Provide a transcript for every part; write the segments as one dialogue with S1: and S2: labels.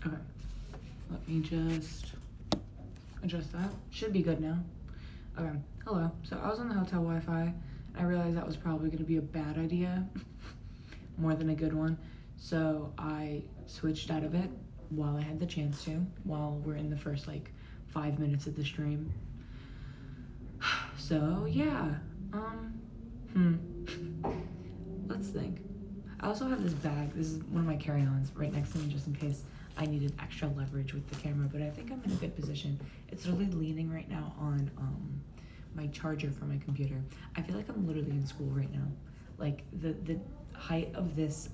S1: Okay. Let me just adjust that. Should be good now. Okay. Hello. So I was on the hotel Wi-Fi, and I realized that was probably going to be a bad idea more than a good one. So I switched out of it while I had the chance to, while we're in the first like 5 minutes of the stream. So yeah. Let's think. I also have this bag. This is one of my carry-ons right next to me just in case I needed extra leverage with the camera, but I think I'm in a good position. It's really leaning right now on my charger for my computer. I feel like I'm literally in school right now. Like the height of this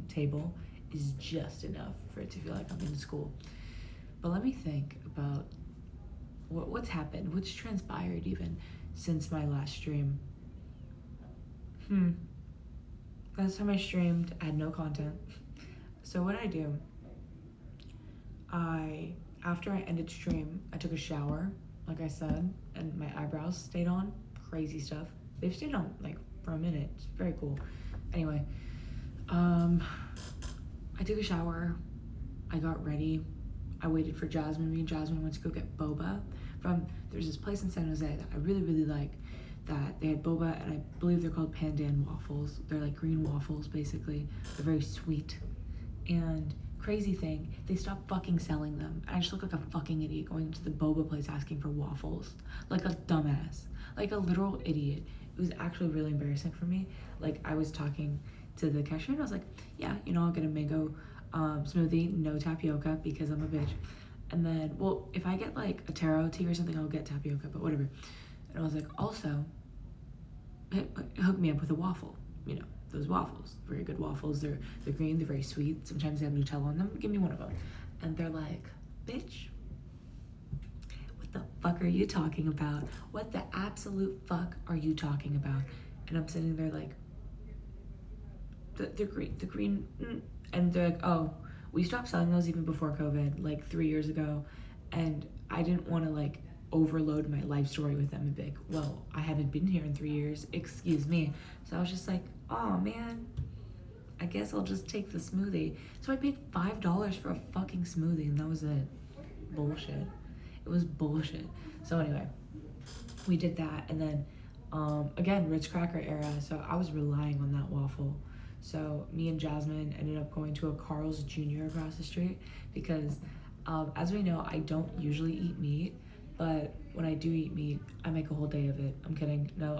S1: table is just enough for it to feel like I'm in school. But let me think about what's happened, what's transpired even since my last stream. Last time I streamed, I had no content. So what I do, after I ended stream, I took a shower, like I said, and my eyebrows stayed on. Crazy stuff. They've stayed on like for a minute. It's very cool. Anyway, I took a shower. I got ready. I waited for Jasmine. Me and Jasmine went to go get boba there's this place in San Jose that I really, really like. That they had boba, and I believe they're called pandan waffles. They're like green waffles, basically. They're very sweet. And crazy thing, they stopped fucking selling them. I just look like a fucking idiot going to the boba place asking for waffles. Like a dumbass. Like a literal idiot. It was actually really embarrassing for me. Like, I was talking to the cashier, and I was like, yeah, I'll get a mango smoothie, no tapioca, because I'm a bitch. And then, well, if I get like a taro tea or something, I'll get tapioca, but whatever. And I was like, also, hook me up with a waffle. Those waffles, very good waffles. They're green, they're very sweet. Sometimes they have Nutella on them. Give me one of them. And they're like, bitch, what the fuck are you talking about? What the absolute fuck are you talking about? And I'm sitting there like, the green, and they're like, oh, we stopped selling those even before COVID, like 3 years ago. And I didn't want to like overload my life story with them and be like, well, I haven't been here in 3 years, excuse me. So I was just like, oh man, I guess I'll just take the smoothie. So I paid $5 for a fucking smoothie, and that was it. Bullshit. It was bullshit. So anyway, we did that, and then again, Ritz Cracker era, so I was relying on that waffle. So me and Jasmine ended up going to a Carl's Jr. across the street because as we know, I don't usually eat meat, but when I do eat meat, I make a whole day of it. I'm kidding. No,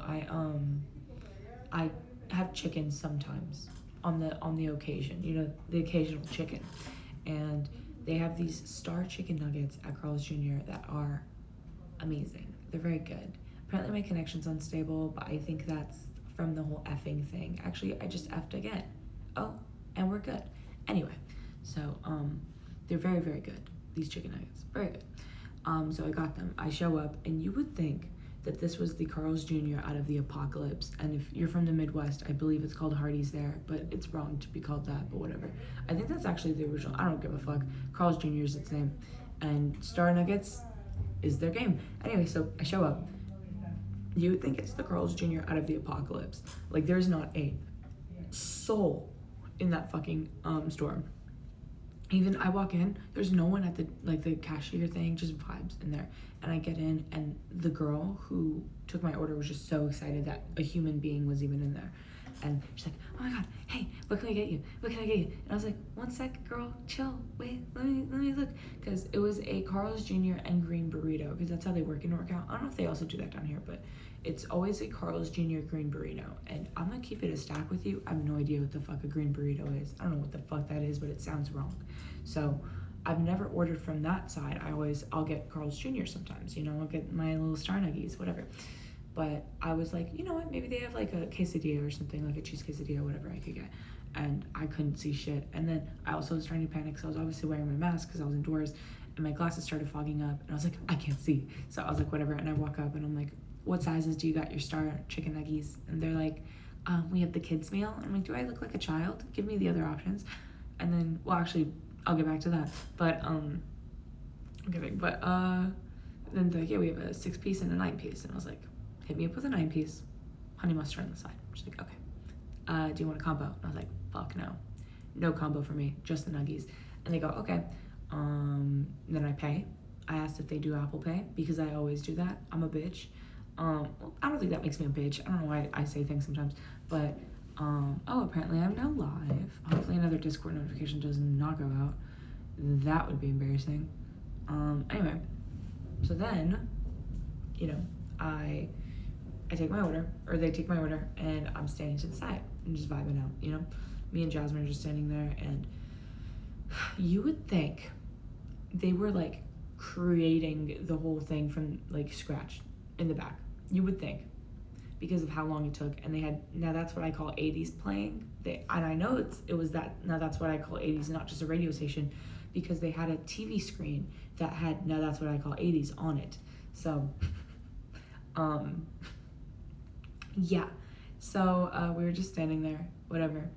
S1: I have chicken sometimes on the occasion, the occasional chicken. And they have these star chicken nuggets at Carl's Jr. that are amazing. They're very good. Apparently my connection's unstable, but I think that's from the whole effing thing. Actually, I just effed again. Oh, and we're good. Anyway, so they're very, very good. These chicken nuggets, very good. So I got them. I show up, and you would think that this was the Carl's Jr. out of the apocalypse. And if you're from the Midwest, I believe it's called Hardee's there, but it's wrong to be called that, but whatever. I think that's actually the original. I don't give a fuck. Carl's Jr. is its name. And Star Nuggets is their game. Anyway, so I show up. You would think it's the Carl's Jr. out of the apocalypse. Like, there's not a soul in that fucking store. Even I walk in, there's no one at the cashier thing, just vibes in there. And I get in, and the girl who took my order was just so excited that a human being was even in there. And she's like, oh my god, hey, what can I get you? What can I get you? And I was like, 1 sec, girl, chill, wait, let me look. Because it was a Carl's Jr. and green burrito, because that's how they work in NorCal. I don't know if they also do that down here, but it's always a Carl's Jr. green burrito. And I'm gonna keep it a stack with you. I have no idea what the fuck a green burrito is. I don't know what the fuck that is, but it sounds wrong. So I've never ordered from that side. I'll get Carl's Jr. sometimes, I'll get my little Star Nuggies, whatever. But I was like, you know what, maybe they have like a quesadilla or something, like a cheese quesadilla, whatever I could get. And I couldn't see shit. And then I also was starting to panic because I was obviously wearing my mask because I was indoors, and my glasses started fogging up, and I was like, I can't see. So I was like, whatever. And I walk up and I'm like, what sizes do you got your Star chicken nuggies? And they're like, we have the kids meal. And I'm like, do I look like a child? Give me the other options. And then, well, actually, I'll get back to that. But I'm kidding. But then they're like, yeah, we have a 6-piece and a 9-piece. And I was like, hit me up with a 9-piece, honey mustard on the side. She's like, okay. Do you want a combo? And I was like, fuck no. No combo for me, just the nuggies. And they go, okay. Then I pay. I asked if they do Apple Pay because I always do that. I'm a bitch. I don't think that makes me a bitch. I don't know why I say things sometimes, but oh, apparently I'm now live. Hopefully another Discord notification does not go out. That would be embarrassing. Anyway, so then, you know, I take my order, or they take my order, and I'm standing to the side and just vibing out, you know? Me and Jasmine are just standing there, and you would think they were, like, creating the whole thing from, like, scratch in the back. You would think, because of how long it took, and they had, now that's what I call 80s playing. And I know it was that, now that's what I call 80s, not just a radio station, because they had a TV screen that had, now that's what I call 80s on it. So, yeah. So, we were just standing there, whatever.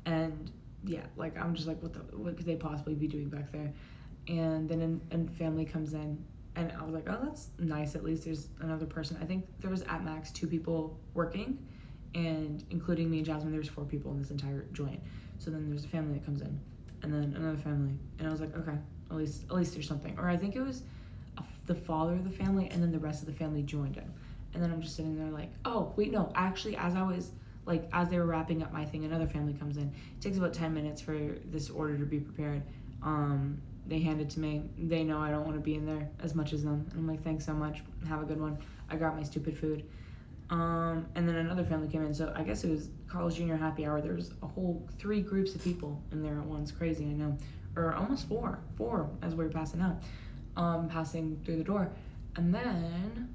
S1: And yeah, like, I'm just like, what could they possibly be doing back there? And then and family comes in, and I was like, oh, that's nice. At least there's another person. I think there was at max 2 people working, and including me and Jasmine, there was 4 people in this entire joint. So then there's a family that comes in, and then another family, and I was like, okay, at least there's something. Or I think it was the father of the family, and then the rest of the family joined him. And then I'm just sitting there like, oh, wait, no, actually, as they were wrapping up my thing, another family comes in. It takes about 10 minutes for this order to be prepared. They hand it to me. They know I don't want to be in there as much as them. And I'm like, thanks so much. Have a good one. I got my stupid food. And then another family came in. So I guess it was Carl's Jr. happy hour. There was a whole 3 groups of people in there at once. Crazy, I know. Or almost 4 as we were passing out. Passing through the door. And then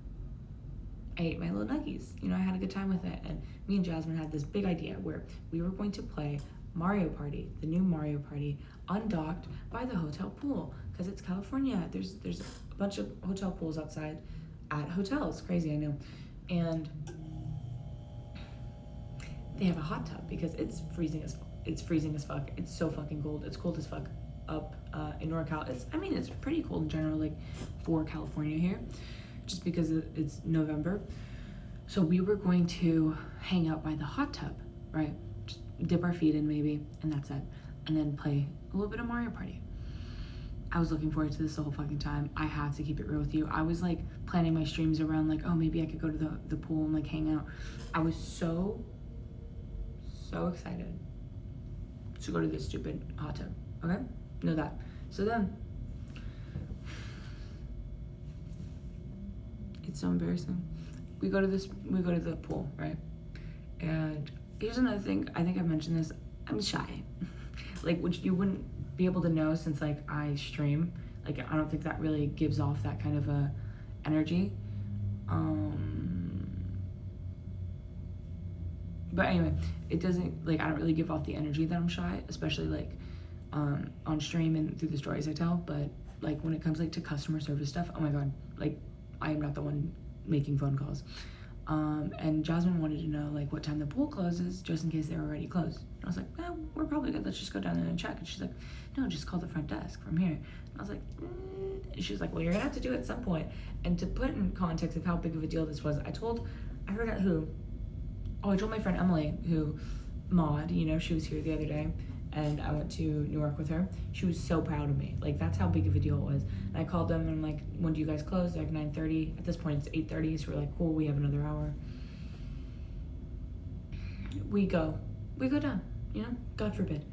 S1: I ate my little nuggies. You know, I had a good time with it. And me and Jasmine had this big idea where we were going to play Mario Party, the new Mario Party, undocked by the hotel pool, because it's California. There's a bunch of hotel pools outside at hotels. Crazy, I know. And they have a hot tub because it's freezing as fuck. It's so fucking cold. It's cold as fuck up in NorCal. It's pretty cold in general, like for California here, just because it's November. So we were going to hang out by the hot tub, right? Just dip our feet in maybe, and that's it. And then play a little bit of Mario Party. I was looking forward to this the whole fucking time. I had to keep it real with you. I was like planning my streams around like, oh, maybe I could go to the pool and like hang out. I was so excited to go to this stupid hot tub. Okay? Know that. So then, it's so embarrassing. We go to the pool, right? And here's another thing. I think I've mentioned this. I'm shy. Like, which you wouldn't be able to know since like I stream. Like, I don't think that really gives off that kind of a energy. But anyway, it doesn't, like, I don't really give off the energy that I'm shy, especially like on stream and through the stories I tell. But like when it comes like to customer service stuff, oh my god, like I am not the one making phone calls. And Jasmine wanted to know like what time the pool closes, just in case they were already closed. And I was like, well, we're probably good. Let's just go down there and check. And she's like, no, just call the front desk from here. And I was like, And she was like, well, you're gonna have to do it at some point. And to put in context of how big of a deal this was, I forgot who. Oh, I told my friend Emily, who Maud, you know, she was here the other day, and I went to Newark with her. She was so proud of me. Like, that's how big of a deal it was. And I called them and I'm like, when do you guys close? They're like 9:30. At this point, it's 8:30, so we're like, cool, we have another hour. We go down, you know, God forbid.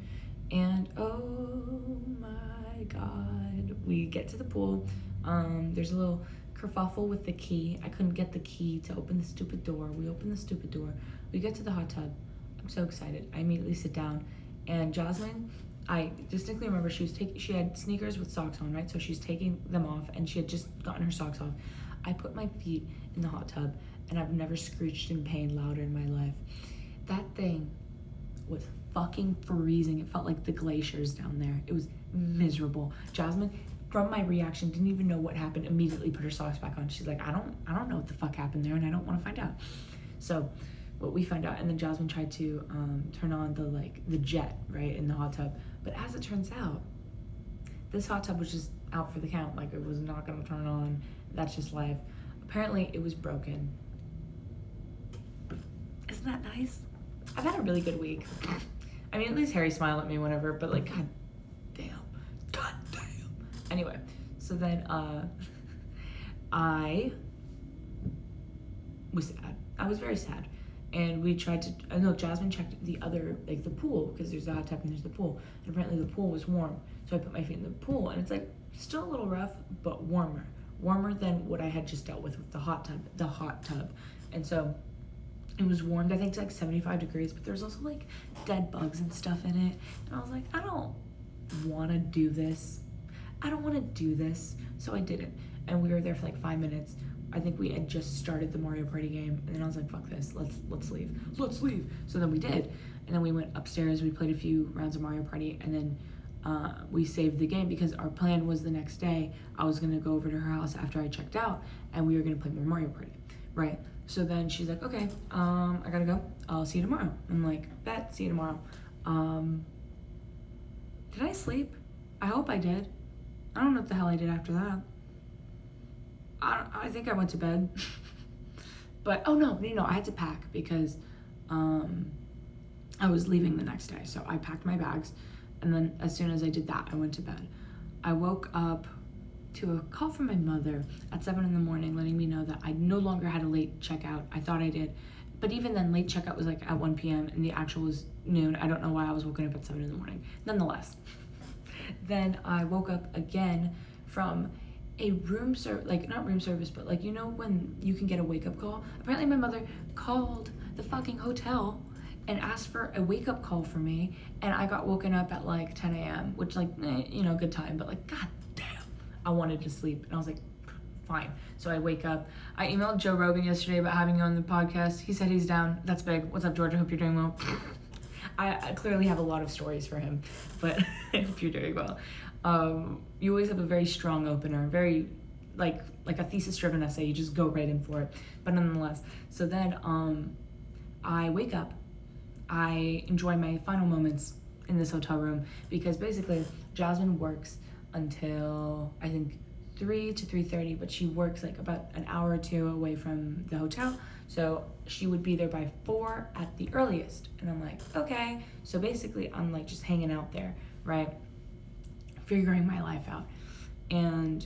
S1: And oh my God, we get to the pool. There's a little kerfuffle with the key. I couldn't get the key to open the stupid door. We open the stupid door. We get to the hot tub. I'm so excited. I immediately sit down, and Jasmine, I distinctly remember she had sneakers with socks on, right? So she's taking them off, and she had just gotten her socks off. I put my feet in the hot tub, and I've never screeched in pain louder in my life. That thing was fucking freezing. It felt like the glaciers down there. It was miserable. Jasmine, from my reaction, didn't even know what happened, immediately put her socks back on. She's like, I don't know what the fuck happened there, and I don't want to find out. So what we found out, and then Jasmine tried to turn on the jet, right, in the hot tub. But as it turns out, this hot tub was just out for the count. Like, it was not gonna turn on. That's just life. Apparently it was broken. Isn't that nice? I've had a really good week. I mean, at least Harry smiled at me whenever, but like, god damn. Anyway, so then I was sad. I was very sad. And we tried to, no, Jasmine checked the other, like the pool, because there's the hot tub and there's the pool. And apparently the pool was warm. So I put my feet in the pool, and it's like still a little rough, but warmer. Warmer than what I had just dealt with the hot tub. And so it was warmed, I think, to like 75 degrees, but there's also like dead bugs and stuff in it. And I was like, I don't want to do this. So I didn't. And we were there for like 5 minutes. I think we had just started the Mario Party game, and then I was like, fuck this, let's leave. So then we did. And then we went upstairs, we played a few rounds of Mario Party, and then we saved the game because our plan was the next day I was gonna go over to her house after I checked out, and we were gonna play more Mario Party, right? So then she's like, okay, I gotta go. I'll see you tomorrow. I'm like, bet, see you tomorrow. Did I sleep? I hope I did. I don't know what the hell I did after that. I think I went to bed. But, oh no, I had to pack because I was leaving the next day. So I packed my bags, and then as soon as I did that, I went to bed. I woke up to a call from my mother at 7 in the morning letting me know that I no longer had a late checkout. I thought I did. But even then, late checkout was like at 1 p.m. and the actual was noon. I don't know why I was woken up at 7 in the morning. Nonetheless. Then I woke up again from a not room service, but like, you know when you can get a wake-up call? Apparently my mother called the fucking hotel and asked for a wake-up call for me, and I got woken up at like 10 a.m., which like, good time, but like, god damn, I wanted to sleep, and I was like, fine. So I wake up. I emailed Joe Rogan yesterday about having you on the podcast. He said he's down. That's big. What's up, George? I hope you're doing well. I clearly have a lot of stories for him, but I hope you're doing well. You always have a very strong opener, very like a thesis-driven essay. You just go right in for it. But nonetheless, so then I wake up. I enjoy my final moments in this hotel room because basically Jasmine works until I think 3 to 3:30, but she works like about an hour or two away from the hotel. So she would be there by 4 at the earliest. And I'm like, okay. So basically I'm like just hanging out there, right? Figuring my life out. And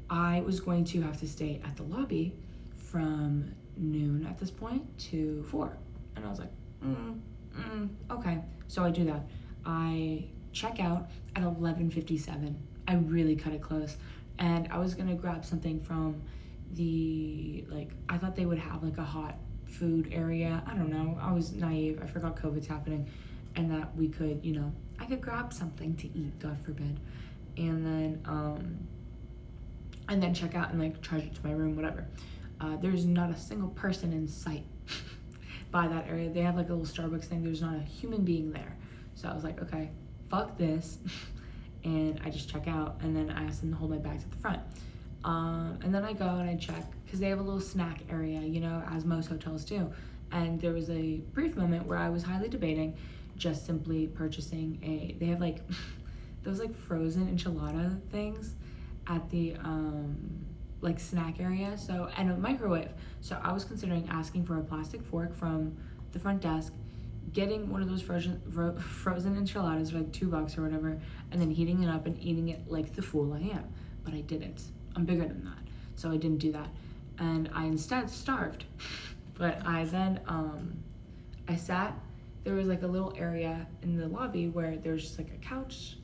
S1: I was going to have to stay at the lobby from noon at this point to 4. And I was like, okay. So I do that. I check out at 11:57. I really cut it close. And I was gonna grab something from I thought they would have like a hot food area. I don't know. I was naive. I forgot COVID's happening and that we could, I could grab something to eat, God forbid. And then check out and like charge it to my room, whatever. There's not a single person in sight by that area. They have like a little Starbucks thing. There's not a human being there. So I was like, okay, fuck this. And I just check out, and then I ask them to hold my bags at the front. And then I go and I check, because they have a little snack area, as most hotels do. And there was a brief moment where I was highly debating just simply purchasing they have like those like frozen enchilada things at the like snack area, and a microwave. So I was considering asking for a plastic fork from the front desk, getting one of those frozen enchiladas for like $2 or whatever, and then heating it up and eating it like the fool I am. But I didn't. I'm bigger than that. So I didn't do that. And I instead starved. But I then, I sat, there was like a little area in the lobby where there's just like a couch,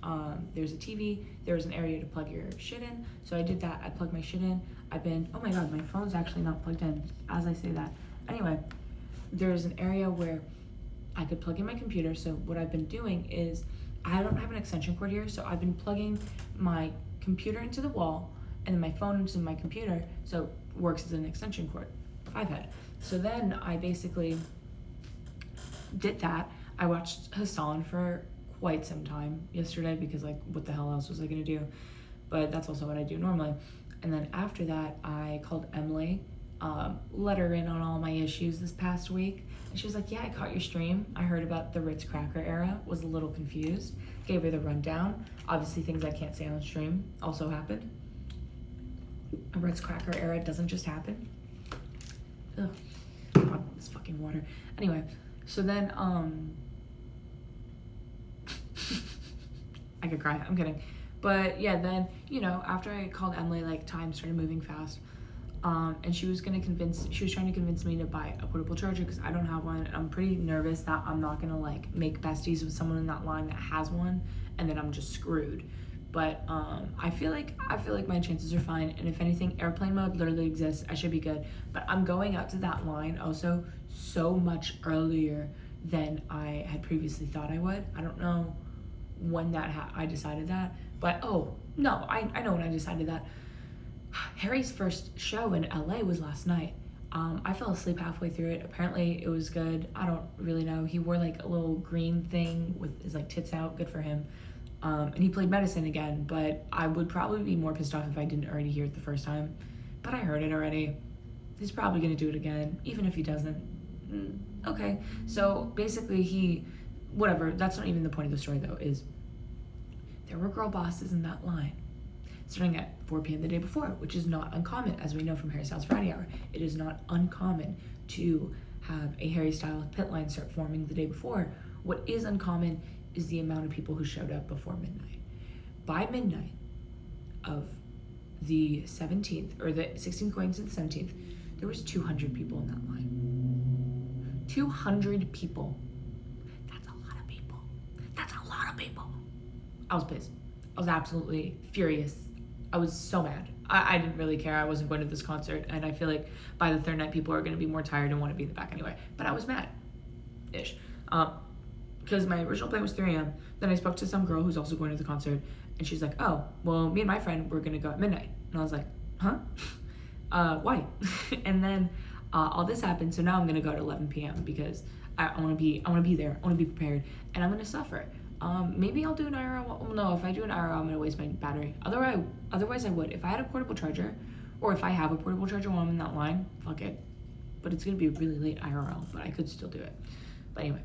S1: there's a TV, there was an area to plug your shit in. So I did that. I plugged my shit in. Oh my God, my phone's actually not plugged in as I say that. Anyway, there's an area where I could plug in my computer. So what I've been doing is, I don't have an extension cord here, so I've been plugging my computer into the wall and then my phone into my computer, so it works as an extension cord. I've had. So then I basically did that. I watched Hassan for quite some time yesterday because like, what the hell else was I gonna do? But that's also what I do normally. And then after that, I called Emily, let her in on all my issues this past week. And she was like, yeah, I caught your stream. I heard about the Ritz Cracker era, was a little confused. Gave her the rundown. Obviously things I can't say on stream also happened. A Ritz Cracker era doesn't just happen. Ugh, God, this fucking water. Anyway, so then, I could cry, I'm kidding. But yeah, then, you know, after I called Emily, like, time started moving fast. And she was trying to convince me to buy a portable charger because I don't have one. And I'm pretty nervous that I'm not gonna like make besties with someone in that line that has one, and then I'm just screwed. But I feel like my chances are fine. And if anything, airplane mode literally exists. I should be good. But I'm going out to that line also so much earlier than I had previously thought I would. I don't know when I decided that, but oh no, I know when I decided that. Harry's first show in LA was last night. I fell asleep halfway through it. Apparently it was good. I don't really know. He wore like a little green thing with his like tits out. Good for him. And he played Medicine again, but I would probably be more pissed off if I didn't already hear it the first time. But I heard it already. He's probably gonna do it again, even if he doesn't. Okay. So basically whatever, that's not even the point of the story though, is there were girl bosses in that line starting at 4 p.m. the day before, which is not uncommon, as we know from Harry Styles Friday Hour. It is not uncommon to have a Harry Styles pit line start forming the day before. What is uncommon is the amount of people who showed up before midnight. By midnight of the 17th, or the 16th going to the 17th, there was 200 people in that line. 200 people. That's a lot of people. That's a lot of people. I was pissed. I was absolutely furious. I was so mad. I didn't really care. I wasn't going to this concert, and I feel like by the third night, people are going to be more tired and want to be in the back anyway. But I was mad-ish. Because my original plan was 3 a.m. Then I spoke to some girl who's also going to the concert, and she's like, oh, well, me and my friend, we're going to go at midnight. And I was like, huh? Why? And then all this happened, so now I'm going to go at 11 p.m. because I want to be there. I want to be prepared, and I'm going to suffer. Maybe I'll do an IRL. Well, no, if I do an IRL, I'm gonna waste my battery. Otherwise I would. If I had a portable charger, or if I have a portable charger while I'm in that line, fuck it. But it's gonna be a really late IRL, but I could still do it. But anyway,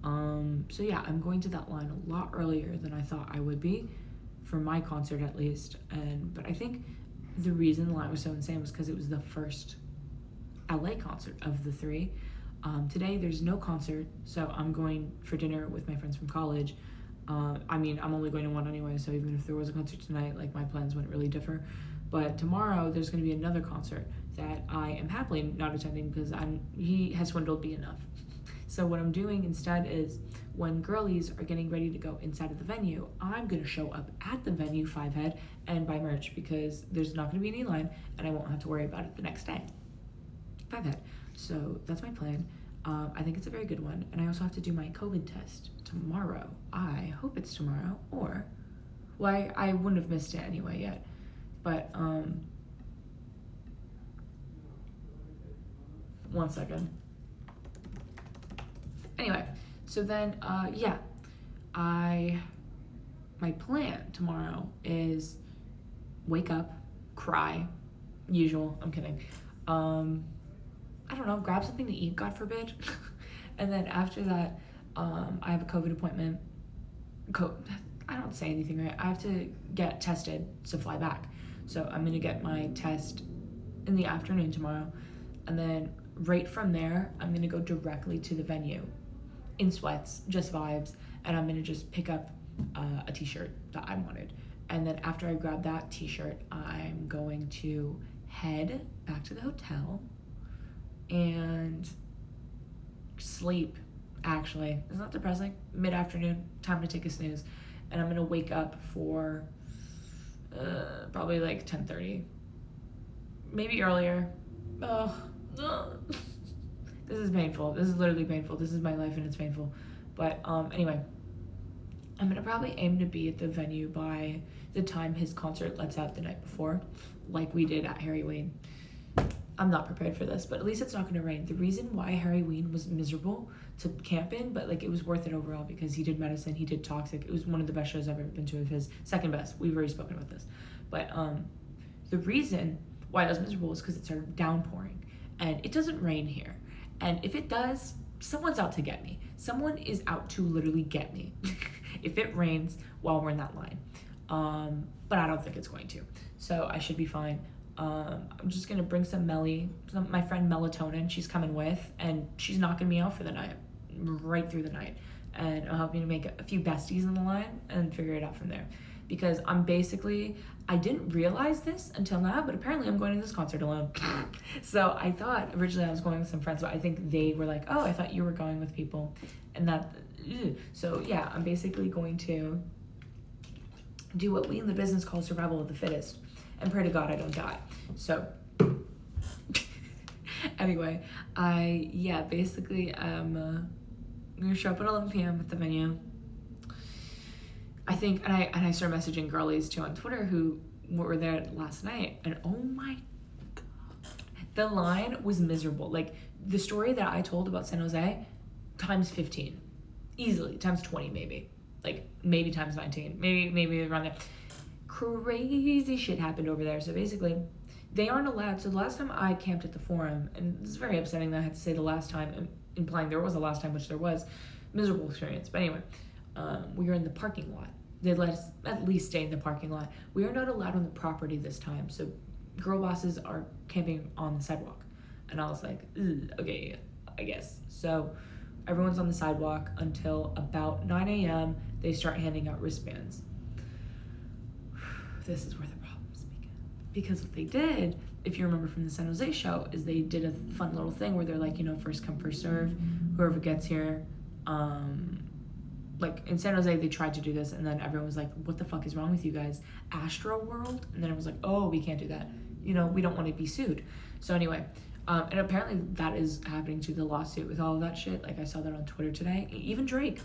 S1: so yeah, I'm going to that line a lot earlier than I thought I would be, for my concert at least. But I think the reason the line was so insane was because it was the first LA concert of the 3. Today there's no concert, so I'm going for dinner with my friends from college. I mean, I'm only going to one anyway, so even if there was a concert tonight, like, my plans wouldn't really differ. But tomorrow there's going to be another concert that I am happily not attending because he has swindled me enough. So what I'm doing instead is, when girlies are getting ready to go inside of the venue, I'm going to show up at the venue, 5 head, and buy merch because there's not going to be any line and I won't have to worry about it the next day. 5 head. So that's my plan. I think it's a very good one. And I also have to do my COVID test tomorrow. I hope it's tomorrow, or, well, I wouldn't have missed it anyway yet. But, 1 second. Anyway, so then, yeah, my plan tomorrow is wake up, cry, usual, I'm kidding. I don't know, grab something to eat, God forbid. And then after that, I have a COVID appointment. I don't say anything right. I have to get tested to fly back. So I'm gonna get my test in the afternoon tomorrow. And then right from there, I'm gonna go directly to the venue in sweats, just vibes. And I'm gonna just pick up a t-shirt that I wanted. And then after I grab that t-shirt, I'm going to head back to the hotel and sleep. Actually, it's not depressing. Mid-afternoon, time to take a snooze, and I'm gonna wake up for probably like 10:30, maybe earlier. This is painful. This is literally painful. This is my life and it's painful. But anyway, I'm gonna probably aim to be at the venue by the time his concert lets out the night before, like we did at Harry Ween. I'm not prepared for this, but at least it's not gonna rain. The reason why Harry Ween was miserable to camp in, but like it was worth it overall because he did Medicine, he did Toxic. It was one of the best shows I've ever been to, of his, second best. We've already spoken about this. But the reason why it was miserable is because it started downpouring, and it doesn't rain here. And if it does, someone's out to get me. Someone is out to literally get me if it rains while we're in that line. But I don't think it's going to. So I should be fine. I'm just gonna bring my friend Melatonin, she's coming with, and she's knocking me out for the night, right through the night. And it'll help me to make a few besties in the line and figure it out from there. because I didn't realize this until now, but apparently I'm going to this concert alone. So I thought originally I was going with some friends, but I think they were like, oh, I thought you were going with people. And that, so yeah, I'm basically going to do what we in the business call survival of the fittest and pray to God I don't die. So anyway, basically I'm gonna show up at 11 p.m. at the venue. I think, and I started messaging girlies too on Twitter who were there last night, and oh my God, the line was miserable. Like the story that I told about San Jose, times 15, easily, times 20 maybe, like maybe times 19, maybe around there. Crazy shit happened over there. So basically, they aren't allowed. So the last time I camped at the Forum, and it's very upsetting that I had to say the last time, implying there was a last time, which there was, miserable experience. But anyway, we were in the parking lot. They let us at least stay in the parking lot. We are not allowed on the property this time, so girl bosses are camping on the sidewalk. And I was like, okay, I guess. So everyone's on the sidewalk until about 9 a.m. They start handing out wristbands. This is where the problems begin. Because what they did, if you remember from the San Jose show, is they did a fun little thing where they're like, first come, first serve. Whoever gets here, like in San Jose, they tried to do this, and then everyone was like, what the fuck is wrong with you guys? Astro World? And then it was like, oh, we can't do that. We don't want to be sued. So anyway, and apparently that is happening to the lawsuit with all of that shit. Like I saw that on Twitter today. Even Drake.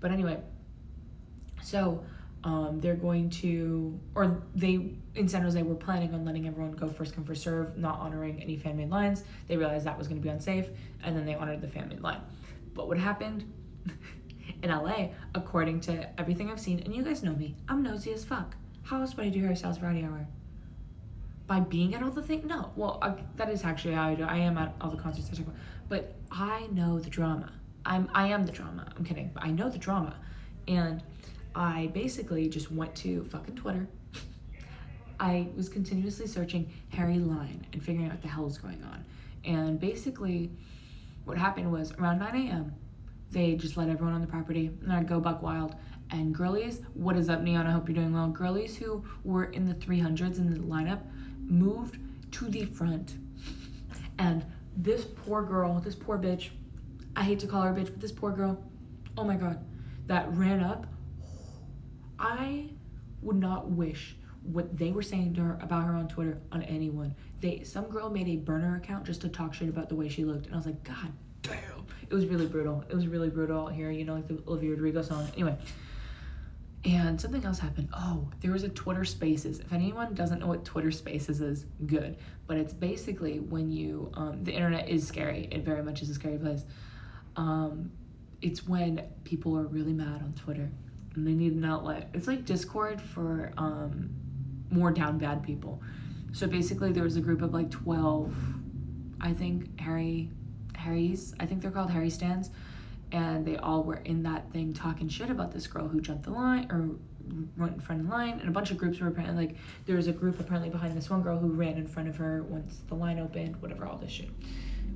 S1: But anyway, so they're going to, or they, in San Jose, were planning on letting everyone go first come, first serve, not honoring any fan-made lines. They realized that was going to be unsafe, and then they honored the fan-made line. But what happened in LA, according to everything I've seen, and you guys know me, I'm nosy as fuck. How else would I do Harry Styles Variety Hour? By being at all the things? No. Well, that is actually how I do. I am at all the concerts I talk about. But I know the drama. I am the drama. I'm kidding. But I know the drama. And I basically just went to fucking Twitter. I was continuously searching Harry line and figuring out what the hell is going on. And basically, what happened was around 9 a.m., they just let everyone on the property, and I'd go buck wild. And girlies, what is up, Neon? I hope you're doing well. Girlies who were in the 300s in the lineup moved to the front. And this poor girl, this poor bitch, I hate to call her a bitch, but this poor girl, oh my God, that ran up. I would not wish what they were saying to her about her on Twitter on anyone. Some girl made a burner account just to talk shit about the way she looked, and I was like, God damn. It was really brutal. It was really brutal out here, like the Olivia Rodrigo song. Anyway, and something else happened. Oh, there was a Twitter Spaces. If anyone doesn't know what Twitter Spaces is, good. But it's basically when you, the internet is scary. It very much is a scary place. It's when people are really mad on Twitter and they need an outlet. It's like Discord for more down bad people. So basically there was a group of like 12, I think, Harry's, I think they're called Harry Stans, and they all were in that thing talking shit about this girl who jumped the line or went in front of the line, and a bunch of groups were apparently like, there was a group apparently behind this one girl who ran in front of her once the line opened, whatever, all this shit.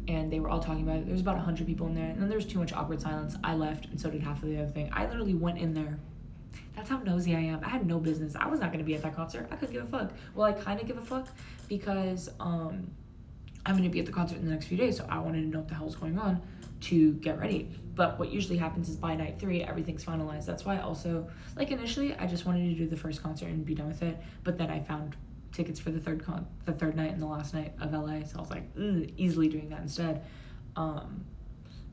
S1: And they were all talking about it. There was about 100 people in there, and then there was too much awkward silence. I left, and so did half of the other thing. I literally went in there. That's how nosy I am. I had no business. I was not going to be at that concert. I couldn't give a fuck. Well, I kind of give a fuck because I'm going to be at the concert in the next few days, so I wanted to know what the hell was going on to get ready. But what usually happens is by night 3, everything's finalized. That's why also, like initially, I just wanted to do the first concert and be done with it, but then I found tickets for the third night and the last night of LA, so I was like, easily doing that instead.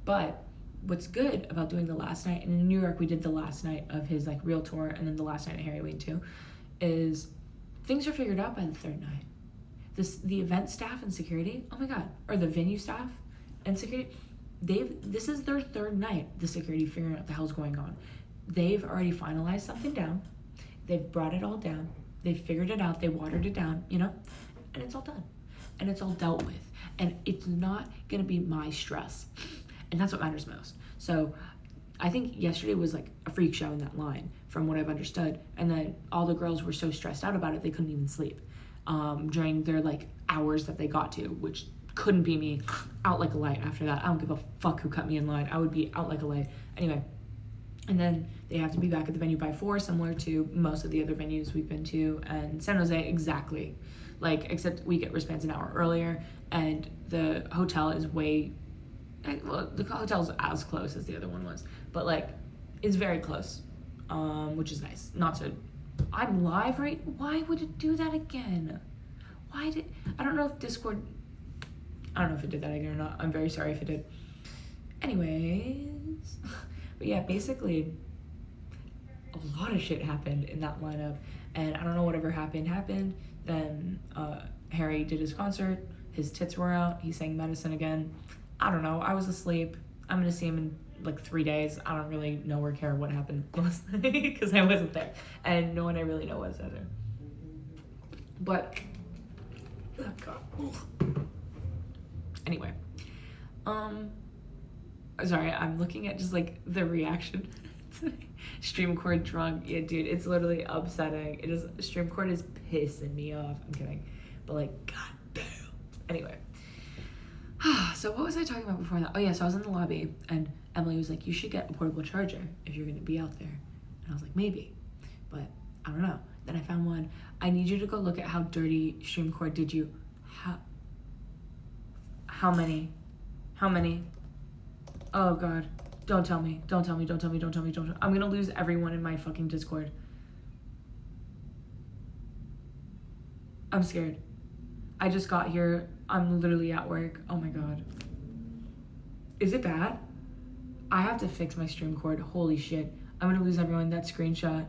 S1: But what's good about doing the last night, and in New York we did the last night of his like real tour, and then the last night at Harry Wayne too, is things are figured out by the third night. The event staff and security, oh my God, or the venue staff and security, this is their third night, the security figuring out what the hell's going on. They've already finalized something down. They've brought it all down. They figured it out. They watered it down, and it's all done. And it's all dealt with. And it's not going to be my stress. And that's what matters most. So I think yesterday was like a freak show in that line, from what I've understood. And then all the girls were so stressed out about it, they couldn't even sleep during their like hours that they got to, which couldn't be me. Out like a light after that. I don't give a fuck who cut me in line. I would be out like a light. Anyway, And then they have to be back at the venue by 4, similar to most of the other venues we've been to. And San Jose, exactly. Like, except we get wristbands an hour earlier, and the hotel is well, the hotel's as close as the other one was, but like, it's very close, which is nice. I'm live right? Why would it do that again? I don't know if Discord, I don't know if it did that again or not. I'm very sorry if it did. Anyways, but yeah, basically, a lot of shit happened in that lineup, and I don't know whatever happened. Then Harry did his concert, his tits were out, he sang Medicine again. I don't know, I was asleep. I'm gonna see him in like 3 days. I don't really know or care what happened last night because I wasn't there, and no one I really know was either. But, oh God. Anyway, sorry, I'm looking at just like the reaction. Streamcord drunk. Yeah, dude, it's literally upsetting. Streamcord is pissing me off. I'm kidding. But like, god damn. Anyway. So what was I talking about before that? Oh yeah, so I was in the lobby and Emily was like, you should get a portable charger if you're gonna be out there. And I was like, maybe. But I don't know. Then I found one. I need you to go look at how dirty Streamcord did you. How many? Oh god. Don't tell me. I'm gonna lose everyone in my fucking Discord. I'm scared. I just got here. I'm literally at work. Oh my god. Is it bad? I have to fix my stream cord. Holy shit. I'm gonna lose everyone. That screenshot.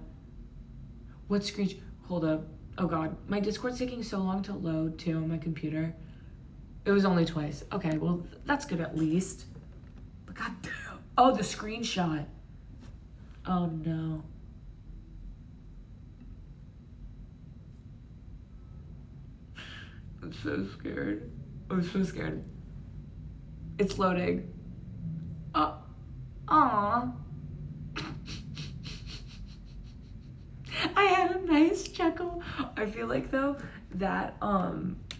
S1: What screenshot? Hold up. Oh god. My Discord's taking so long to load too on my computer. It was only twice. Okay, well, that's good at least. But god damn. Oh, the screenshot. Oh no. I'm so scared. I'm so scared. It's loading. Oh. Aww. I had a nice chuckle. I feel like though that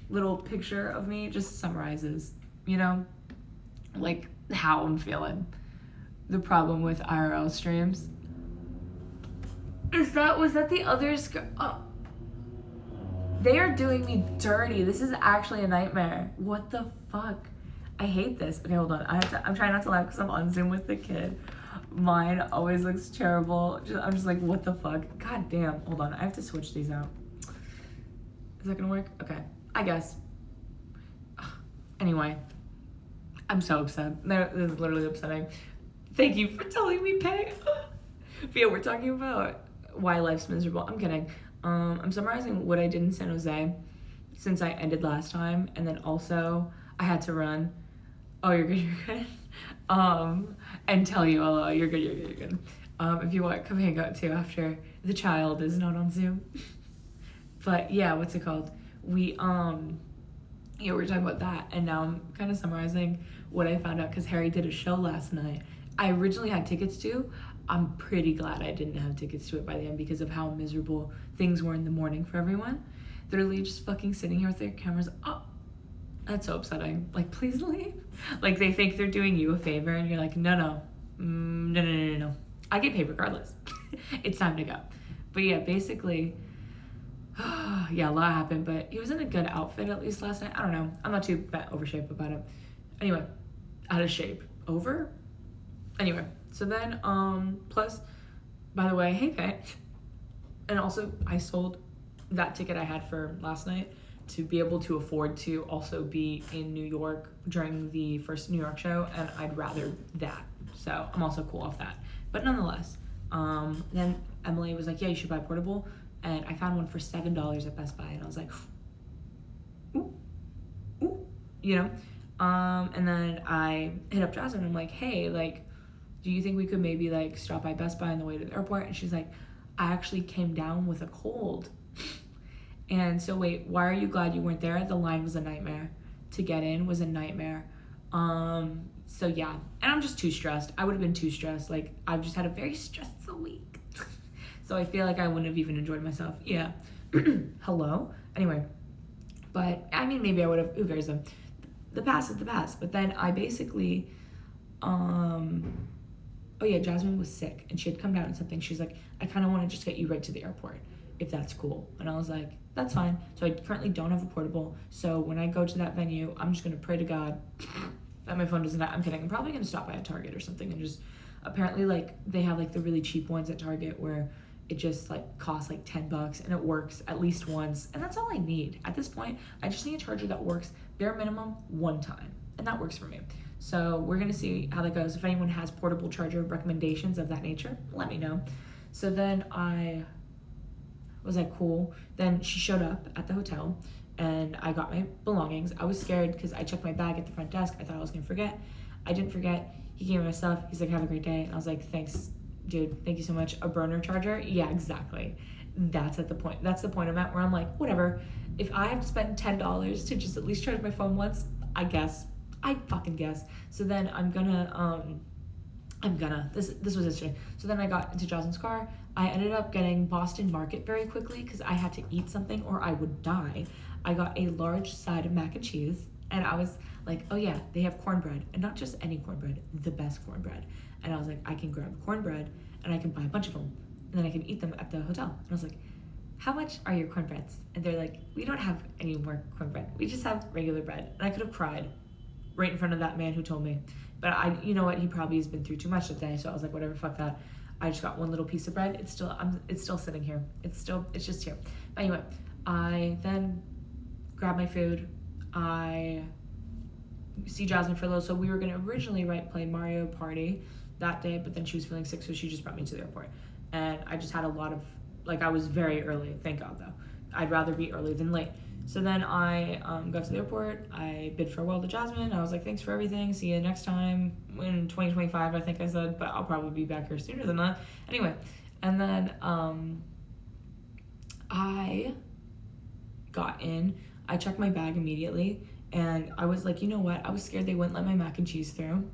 S1: little picture of me just summarizes, you know, like how I'm feeling. The problem with IRL streams was that the other they are doing me dirty. This is actually a nightmare. What the fuck? I hate this. Okay, hold on. I'm trying not to laugh because I'm on Zoom with the kid. Mine always looks terrible. I'm just like, what the fuck? God damn. Hold on. I have to switch these out. Is that gonna work? Okay. I guess. Anyway. I'm so upset. This is literally upsetting. Thank you for telling me, Pay. But yeah, we're talking about why life's miserable. I'm kidding. I'm summarizing what I did in San Jose since I ended last time, and then also I had to run. Oh, you're good. And tell you, hello, you're good. If you want, come hang out too after the child is not on Zoom. But yeah, what's it called? We were talking about that, and now I'm kind of summarizing what I found out because Harry did a show last night. I originally had tickets to. I'm pretty glad I didn't have tickets to it by the end because of how miserable things were in the morning for everyone. They're literally just fucking sitting here with their cameras up. That's so upsetting. Like, please leave. Like, they think they're doing you a favor, and you're like, no. I get paid regardless. It's time to go. But yeah, basically, yeah, a lot happened, but he was in a good outfit at least last night. I don't know. I'm not too bad over shape about it. Anyway, out of shape. Over? Anyway, so then, plus, by the way, hey, Pat. And also, I sold that ticket I had for last night to be able to afford to also be in New York during the first New York show, and I'd rather that. So I'm also cool off that. But nonetheless, then Emily was like, yeah, you should buy a portable. And I found one for $7 at Best Buy, and I was like, ooh, you know? And then I hit up Jasmine, and I'm like, hey, like, do you think we could maybe like stop by Best Buy on the way to the airport? And she's like, I actually came down with a cold. And so wait, why are you glad you weren't there? The line was a nightmare. To get in was a nightmare. So yeah, and I'm just too stressed. I would have been too stressed. Like, I've just had a very stressful week. So I feel like I wouldn't have even enjoyed myself. Yeah. Hello? Anyway, but I mean, maybe I would have, who cares though? The past is the past. But then I basically, oh yeah, Jasmine was sick and she had come down and something. She's like, I kind of want to just get you right to the airport, if that's cool. And I was like, that's fine. So I currently don't have a portable. So when I go to that venue, I'm just going to pray to God that my phone doesn't die. I'm kidding. I'm probably going to stop by a Target or something and just, apparently like they have like the really cheap ones at Target where it just like costs like $10 and it works at least once. And that's all I need. At this point, I just need a charger that works bare minimum one time. And that works for me. So we're gonna see how that goes. If anyone has portable charger recommendations of that nature, let me know. So then I was like, cool. Then she showed up at the hotel and I got my belongings. I was scared because I checked my bag at the front desk. I thought I was gonna forget. I didn't forget. He gave me my stuff. He's like, have a great day. And I was like, thanks, dude. Thank you so much. A burner charger? Yeah, exactly. That's the point I'm at where I'm like, whatever. If I have to spend $10 to just at least charge my phone once, I fucking guess. So then this was yesterday. So then I got into Jasmine's car. I ended up getting Boston Market very quickly because I had to eat something or I would die. I got a large side of mac and cheese and I was like, oh yeah, they have cornbread and not just any cornbread, the best cornbread. And I was like, I can grab cornbread and I can buy a bunch of them and then I can eat them at the hotel. And I was like, how much are your cornbreads? And they're like, we don't have any more cornbread. We just have regular bread. And I could have cried right in front of that man who told me. But you know what? He probably has been through too much today. So I was like, whatever, fuck that. I just got one little piece of bread. It's still sitting here. It's just here. But anyway, I then grabbed my food. I see Jasmine for a little. So we were gonna originally play Mario Party that day, but then she was feeling sick, so she just brought me to the airport. And I just had a lot of, I was very early, thank God though. I'd rather be early than late. So then I got to the airport, I bid farewell to Jasmine, I was like, thanks for everything, see you next time, in 2025 I think I said, but I'll probably be back here sooner than that. Anyway, and then I got in, I checked my bag immediately, and I was like, you know what, I was scared they wouldn't let my mac and cheese through,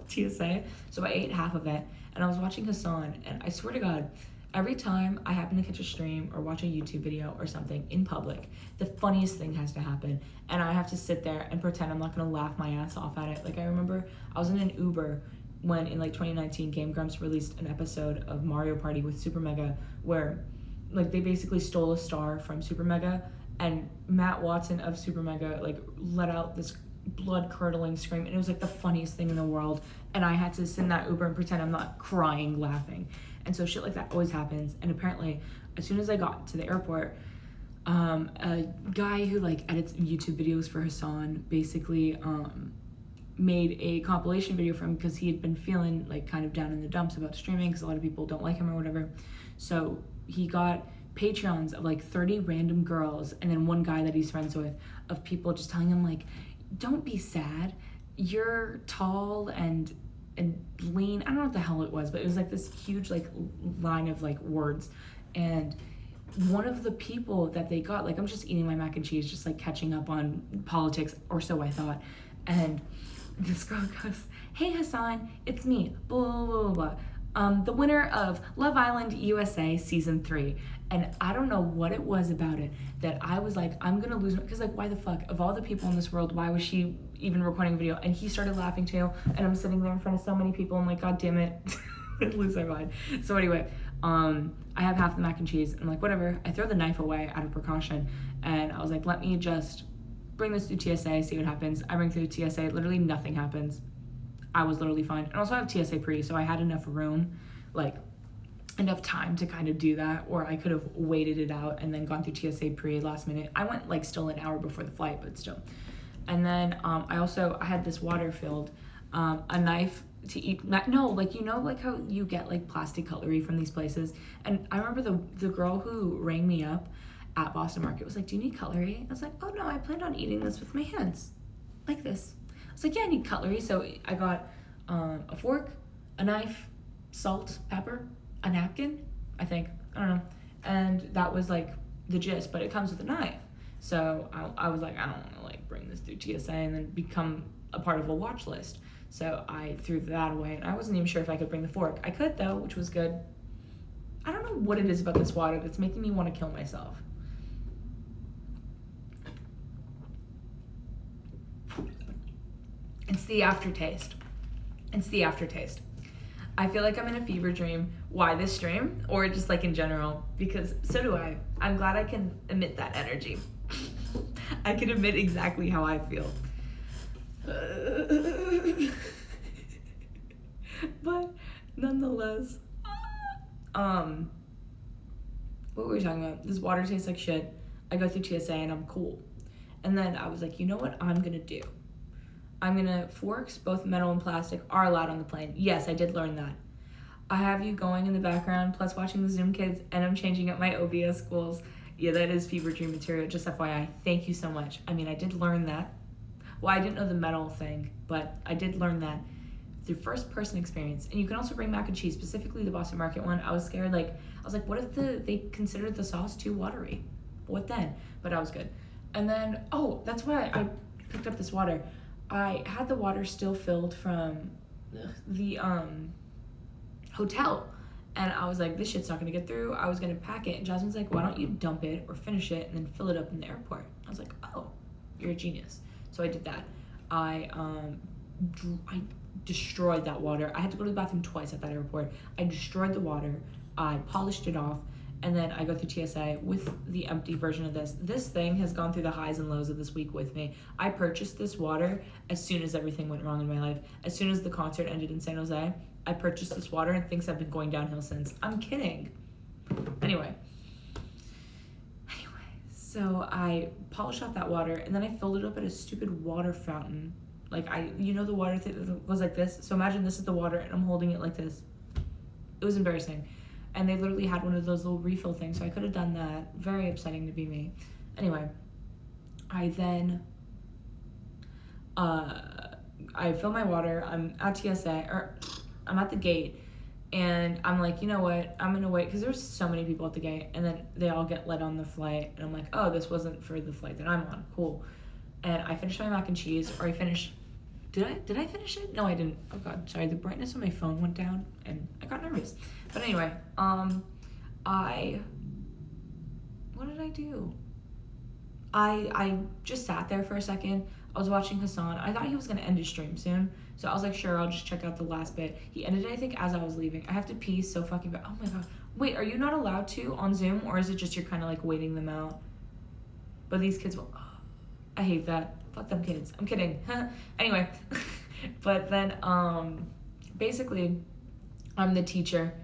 S1: TSA, so I ate half of it, and I was watching Hassan, and I swear to God, every time I happen to catch a stream or watch a YouTube video or something in public, the funniest thing has to happen. And I have to sit there and pretend I'm not gonna laugh my ass off at it. I remember I was in an Uber when in 2019 Game Grumps released an episode of Mario Party with Super Mega where they basically stole a star from Super Mega and Matt Watson of Super Mega let out this blood-curdling scream and it was the funniest thing in the world. And I had to sit in that Uber and pretend I'm not crying laughing. And so shit like that always happens. And apparently, as soon as I got to the airport, a guy who edits YouTube videos for Hassan basically made a compilation video for him because he had been feeling kind of down in the dumps about streaming because a lot of people don't like him or whatever. So he got Patreons of 30 random girls and then one guy that he's friends with of people just telling him don't be sad. You're tall and lean. I don't know what the hell it was, but it was this huge line of words. And one of the people that they got, I'm just eating my mac and cheese, just catching up on politics, or so I thought. And this girl goes, hey Hassan, it's me, blah, blah, blah, blah. The winner of Love Island USA Season 3. And I don't know what it was about it that I was I'm gonna lose my, because why the fuck, of all the people in this world, why was she even recording a video? And he started laughing too, and I'm sitting there in front of so many people, I'm god damn it, I'd lose my mind. So anyway, I have half the mac and cheese, and I'm whatever, I throw the knife away out of precaution, and I was let me just bring this through TSA, see what happens. I bring through TSA, literally nothing happens. I was literally fine. And also I have TSA pre, so I had enough room, enough time to kind of do that, or I could have waited it out and then gone through TSA pre last minute. I went still an hour before the flight, but still. And then I had this water filled, a knife to eat, how you get plastic cutlery from these places. And I remember the girl who rang me up at Boston Market was do you need cutlery? I was oh no, I planned on eating this with my hands, like this. I was yeah, I need cutlery. So I got a fork, a knife, salt, pepper, a napkin, I think, I don't know, and that was the gist, but it comes with a knife. So I was I don't want to bring this through TSA and then become a part of a watch list. So I threw that away, and I wasn't even sure if I could bring the fork. I could though, which was good. I don't know what it is about this water that's making me want to kill myself. It's the aftertaste. I feel like I'm in a fever dream. Why this stream? Or just like in general? Because so do I. I'm glad I can emit that energy. I can admit exactly how I feel. But nonetheless, what were we talking about? This water tastes like shit. I go through TSA and I'm cool. And then I was like, you know what I'm gonna do? Forks, both metal and plastic, are allowed on the plane. Yes, I did learn that. I have you going in the background, plus watching the Zoom kids, and I'm changing up my OBS schools. Yeah, that is fever dream material, just FYI. Thank you so much. I mean, I did learn that. Well, I didn't know the metal thing, but I did learn that through first person experience. And you can also bring mac and cheese, specifically the Boston Market one. I was scared, I was like, what if they considered the sauce too watery? What then? But I was good. And then, that's why I picked up this water. I had the water still filled from the hotel. And I was like, this shit's not gonna get through. I was gonna pack it. And Jasmine's like, why don't you dump it or finish it and then fill it up in the airport? I was like, oh, you're a genius. So I did that. I destroyed that water. I had to go to the bathroom twice at that airport. I destroyed the water. I polished it off. And then I go through TSA with the empty version of this. This thing has gone through the highs and lows of this week with me. I purchased this water as soon as everything went wrong in my life. As soon as the concert ended in San Jose, I purchased this water and things have been going downhill since. I'm kidding. Anyway, so I polished off that water and then I filled it up at a stupid water fountain. The water thing that goes like this. So imagine this is the water and I'm holding it like this. It was embarrassing. And they literally had one of those little refill things, so I could have done that. Very upsetting to be me. Anyway, I then, I fill my water, I'm at TSA, or I'm at the gate, and I'm like, you know what, I'm gonna wait, because there's so many people at the gate, and then they all get let on the flight, and I'm like, oh, this wasn't for the flight that I'm on, cool. And I finished my mac and cheese, or I finished, did I finish it? No, I didn't. Oh god, sorry, the brightness on my phone went down, and I got nervous. But anyway, what did I do? I just sat there for a second. I was watching Hassan. I thought he was gonna end his stream soon, so I was like, sure, I'll just check out the last bit. He ended it, I think, as I was leaving. I have to pee so fucking bad. Oh my god. Wait, are you not allowed to on Zoom, or is it just you're kind of like waiting them out? But these kids will. I hate that. Fuck them kids. I'm kidding. Anyway, but then basically, I'm the teacher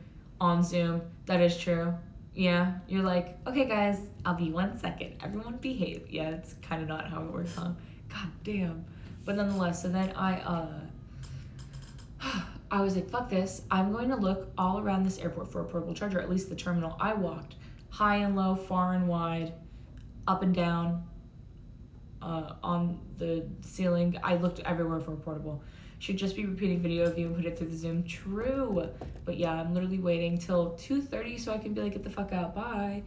S1: on Zoom. That is true. Yeah, you're like, okay guys, I'll be 1 second. Everyone behave. Yeah, it's kind of not how it works, huh? God damn. But nonetheless, so then I was like, fuck this. I'm going to look all around this airport for a portable charger, at least the terminal. I walked high and low, far and wide, up and down, on the ceiling. I looked everywhere for a portable. Should just be repeating video of you and put it through the Zoom. True. But yeah, I'm literally waiting till 2:30 so I can be like, get the fuck out, bye.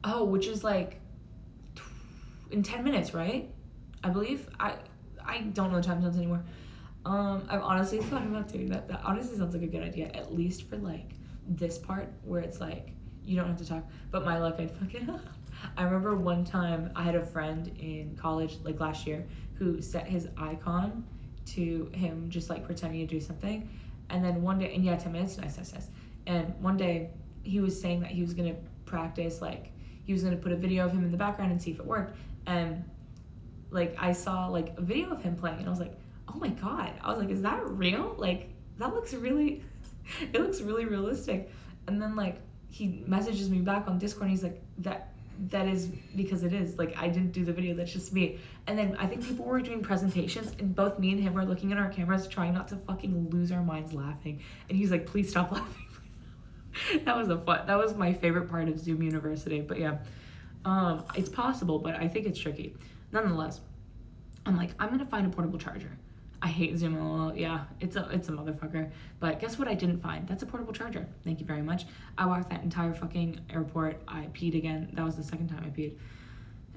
S1: Oh, which is like in 10 minutes, right? I believe. I don't know the time zones anymore. I've honestly thought about doing that. That honestly sounds like a good idea, at least for like this part where it's like you don't have to talk. But my luck, I'd fuck it up. I remember one time I had a friend in college, like last year, who set his icon to him just like pretending to do something. And then one day, and yeah, 10 minutes, nice. And one day he was saying that he was gonna practice, like he was gonna put a video of him in the background and see if it worked. And like I saw like a video of him playing and I was like, oh my god. I was like, is that real? Like that looks really, it looks really realistic. And then like he messages me back on Discord and he's like, that is because it is. Like, I didn't do the video, that's just me. And then I think people were doing presentations and both me and him were looking at our cameras trying not to fucking lose our minds laughing. And he's like, please stop laughing. That was my favorite part of Zoom University. But yeah, it's possible, but I think it's tricky. Nonetheless, I'm like, I'm gonna find a portable charger. I hate Zoom LOL. Yeah, it's a motherfucker. But guess what I didn't find? That's a portable charger. Thank you very much. I walked that entire fucking airport. I peed again. That was the second time I peed.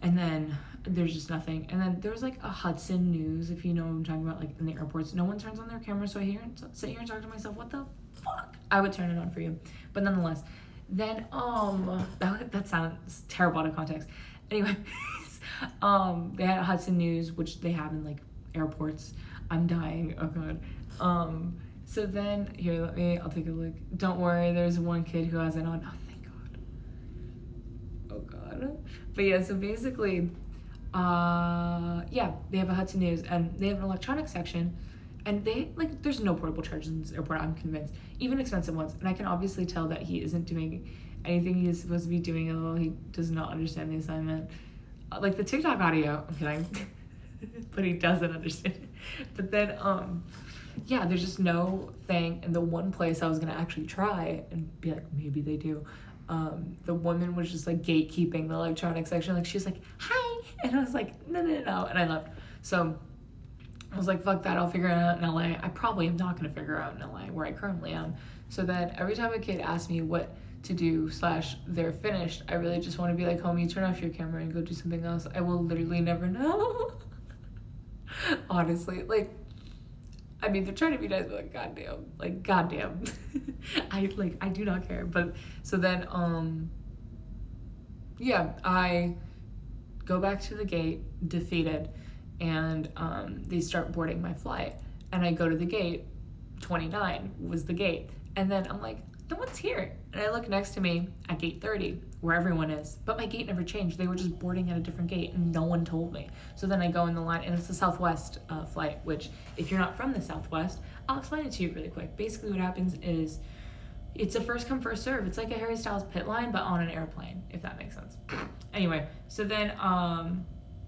S1: And then there's just nothing. And then there was like a Hudson News, if you know what I'm talking about, like in the airports. No one turns on their camera, so I sit here and talk to myself, what the fuck? I would turn it on for you. But nonetheless, then that sounds terrible out of context. Anyway, they had Hudson News, which they have in like airports. I'm dying. Oh god. So then, here, I'll take a look. Don't worry, there's one kid who has it on. Oh, thank God. Oh, God. But yeah, so basically, yeah, they have a Hudson News, and they have an electronics section, and there's no portable chargers in this airport, I'm convinced. Even expensive ones. And I can obviously tell that he isn't doing anything he is supposed to be doing, although he does not understand the assignment. Like the TikTok audio, I'm kidding. But he doesn't understand it. But then, yeah, there's just no thing. And the one place I was gonna actually try and be like, maybe they do. The woman was just like gatekeeping the electronics section. Like she was like, hi, and I was like, no, and I left. So I was like, fuck that, I'll figure it out in LA. I probably am not gonna figure it out in LA where I currently am. So then every time a kid asks me what to do / they're finished, I really just want to be like, homie, turn off your camera and go do something else. I will literally never know. Honestly, like, I mean, they're trying to be nice, but goddamn. I do not care. But so then, yeah, I go back to the gate, defeated, and they start boarding my flight. And I go to the gate, 29 was the gate. And then I'm like, no one's here. And I look next to me at gate 30, where everyone is. But my gate never changed. They were just boarding at a different gate, and no one told me. So then I go in the line, and it's the Southwest flight, which, if you're not from the Southwest, I'll explain it to you really quick. Basically what happens is, it's a first come, first serve. It's like a Harry Styles pit line, but on an airplane, if that makes sense. Anyway, so then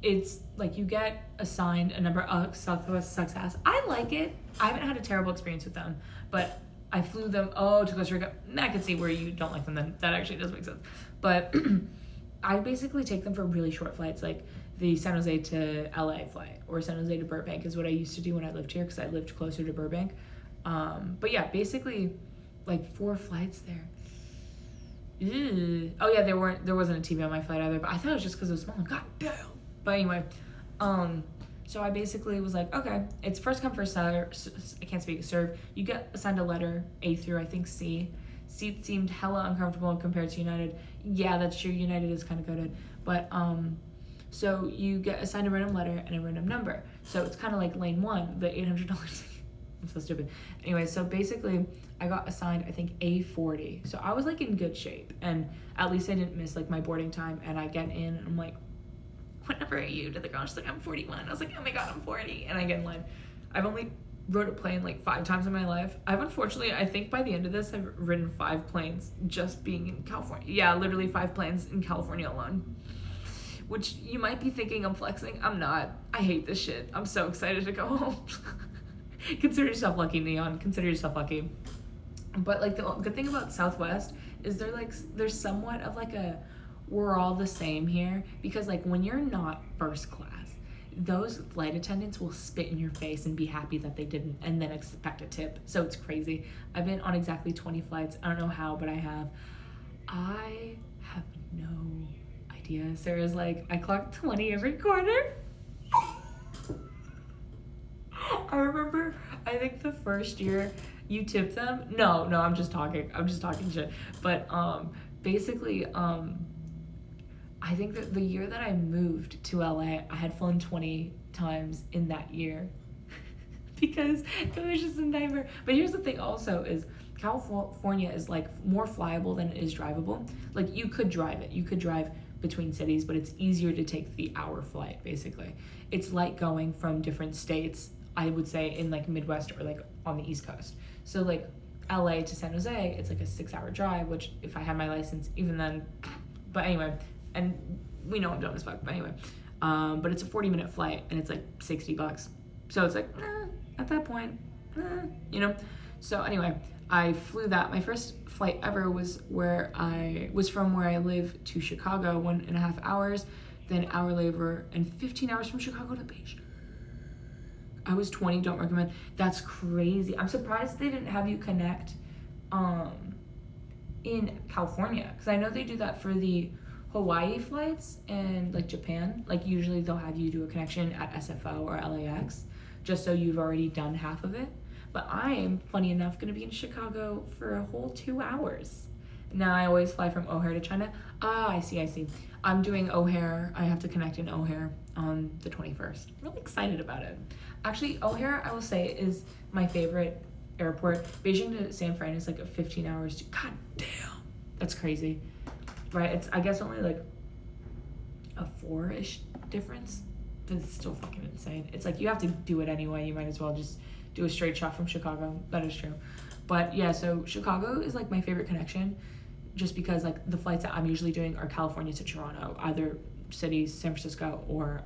S1: it's like you get assigned a number. Southwest sucks ass. I like it. I haven't had a terrible experience with them, but I flew them, to Costa Rica. I can see where you don't like them then. That actually does make sense. But I basically take them for really short flights, like the San Jose to LA flight, or San Jose to Burbank is what I used to do when I lived here, because I lived closer to Burbank. But yeah, basically like 4 flights there. Ew. Oh yeah, there wasn't a TV on my flight either, but I thought it was just because it was small. God damn. But anyway, so I basically was like, okay, it's first come, first serve. I can't speak, serve. You get assigned a letter, A through, I think, C. Seat seemed hella uncomfortable compared to United. Yeah, that's true. United is kind of goated. But, so you get assigned a random letter and a random number. So it's kind of like lane 1, the $800 I'm so stupid. Anyway, so basically, I got assigned, I think, A40. So I was, like, in good shape. And at least I didn't miss, like, my boarding time. And I get in, and I'm like, what number are you? To the girl, she's like, I'm 41. I was like, oh my God, I'm 40. And I get in line. I've only rode a plane like 5 times in my life. Unfortunately, I think by the end of this, I've ridden 5 planes just being in California. Yeah, literally 5 planes in California alone. Which you might be thinking I'm flexing. I'm not. I hate this shit. I'm so excited to go home. Consider yourself lucky, Neon. Consider yourself lucky. But like the good thing about Southwest is they're somewhat of like a, we're all the same here, because like when you're not first class, those flight attendants will spit in your face and be happy that they didn't, and then expect a tip. So it's crazy. I've been on exactly 20 flights. I don't know how, but I have no idea. Sarah's like, I clocked 20 every quarter. I remember, I think the first year you tip them. No, I'm just talking shit. But basically, I think that the year that I moved to LA, I had flown 20 times in that year because it was just a nightmare. But here's the thing also is California is like more flyable than it is drivable. Like you could drive it. You could drive between cities, but it's easier to take the hour flight basically. It's like going from different states, I would say, in like Midwest or like on the East Coast. So like LA to San Jose, it's like a 6-hour drive, which if I had my license, even then, but anyway, and we know I'm dumb as fuck, but anyway, but it's a 40-minute flight and it's like $60. So it's like, at that point, you know? So anyway, I flew that. My first flight ever was from where I live to Chicago, 1.5 hours, then hour later, and 15 hours from Chicago to Beijing. I was 20, don't recommend. That's crazy. I'm surprised they didn't have you connect in California, because I know they do that for the Hawaii flights and like Japan. Like usually they'll have you do a connection at SFO or LAX just so you've already done half of it. But I am, funny enough, going to be in Chicago for a whole 2 hours. Now I always fly from O'Hare to China. I see. I'm doing O'Hare. I have to connect in O'Hare on the 21st. I'm really excited about it. Actually, O'Hare, I will say, is my favorite airport. Beijing to San Fran is like a 15 hours. God damn, that's crazy, right? It's, I guess, only like a 4-ish difference, but it's still fucking insane. It's like you have to do it anyway. You might as well just do a straight shot from Chicago. That is true. But yeah, so Chicago is like my favorite connection, just because like the flights that I'm usually doing are California to Toronto, either cities, San Francisco or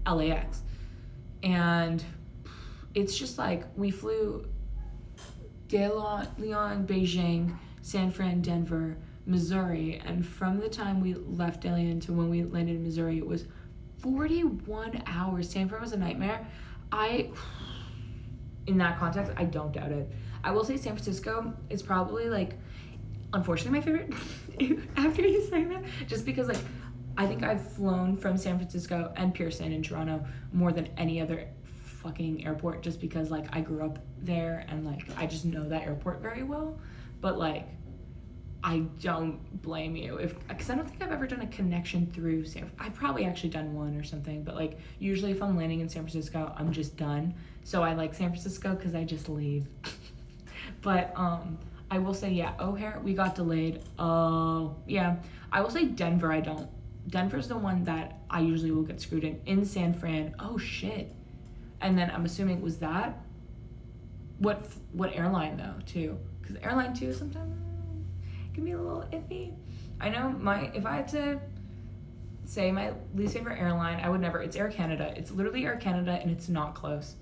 S1: LAX. And it's just like we flew Leon, Beijing, San Fran, Denver, Missouri, and from the time we left De Leon to when we landed in Missouri, it was 41 hours. San Fran was a nightmare. In that context, I don't doubt it. I will say San Francisco is probably like, unfortunately, my favorite after you saying that, just because like I think I've flown from San Francisco and Pearson in Toronto more than any other fucking airport, just because like I grew up there and like I just know that airport very well. But like I don't blame you because I don't think I've ever done a connection through I've probably actually done one or something, but like usually if I'm landing in San Francisco, I'm just done. So I like San Francisco because I just leave. But I will say, yeah, O'Hare, we got delayed. Oh, yeah. I will say Denver, I don't. Denver's the one that I usually will get screwed in San Fran, oh shit. And then I'm assuming, was that? What airline though, too? Because airline too sometimes can be a little iffy. I know if I had to say my least favorite airline, I would never, it's Air Canada. It's literally Air Canada and it's not close.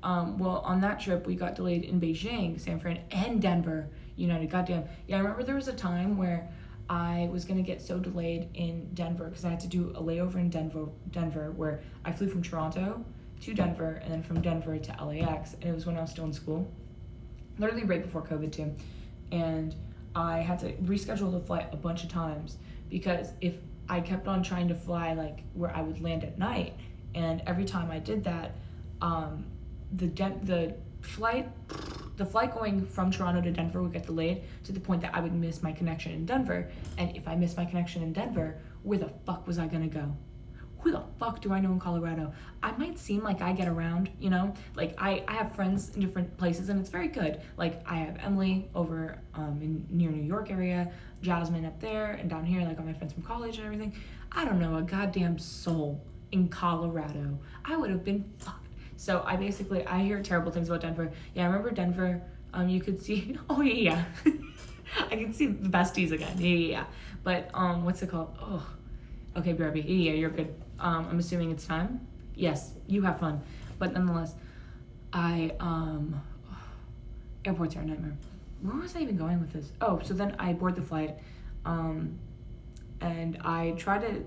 S1: Well, on that trip, we got delayed in Beijing, San Fran, and Denver United. Goddamn. Yeah, I remember there was a time where I was going to get so delayed in Denver because I had to do a layover in Denver where I flew from Toronto to Denver and then from Denver to LAX. And it was when I was still in school, literally right before COVID too. And I had to reschedule the flight a bunch of times because if I kept on trying to fly like where I would land at night, and every time I did that, the flight going from Toronto to Denver would get delayed to the point that I would miss my connection in Denver. And if I missed my connection in Denver, where the fuck was I gonna go? Who the fuck do I know in Colorado? I might seem like I get around, you know? Like I have friends in different places and it's very good. Like I have Emily over near New York area, Jasmine up there, and down here, like all my friends from college and everything. I don't know a goddamn soul in Colorado. I would have been fucked. So I hear terrible things about Denver. Yeah, I remember Denver, you could see, oh yeah. I can see the besties again, yeah. But what's it called? Oh, okay, BRB, yeah, you're good. I'm assuming it's time. Yes, you have fun. But nonetheless, airports are a nightmare. Where was I even going with this? Oh, so then I board the flight, and I try to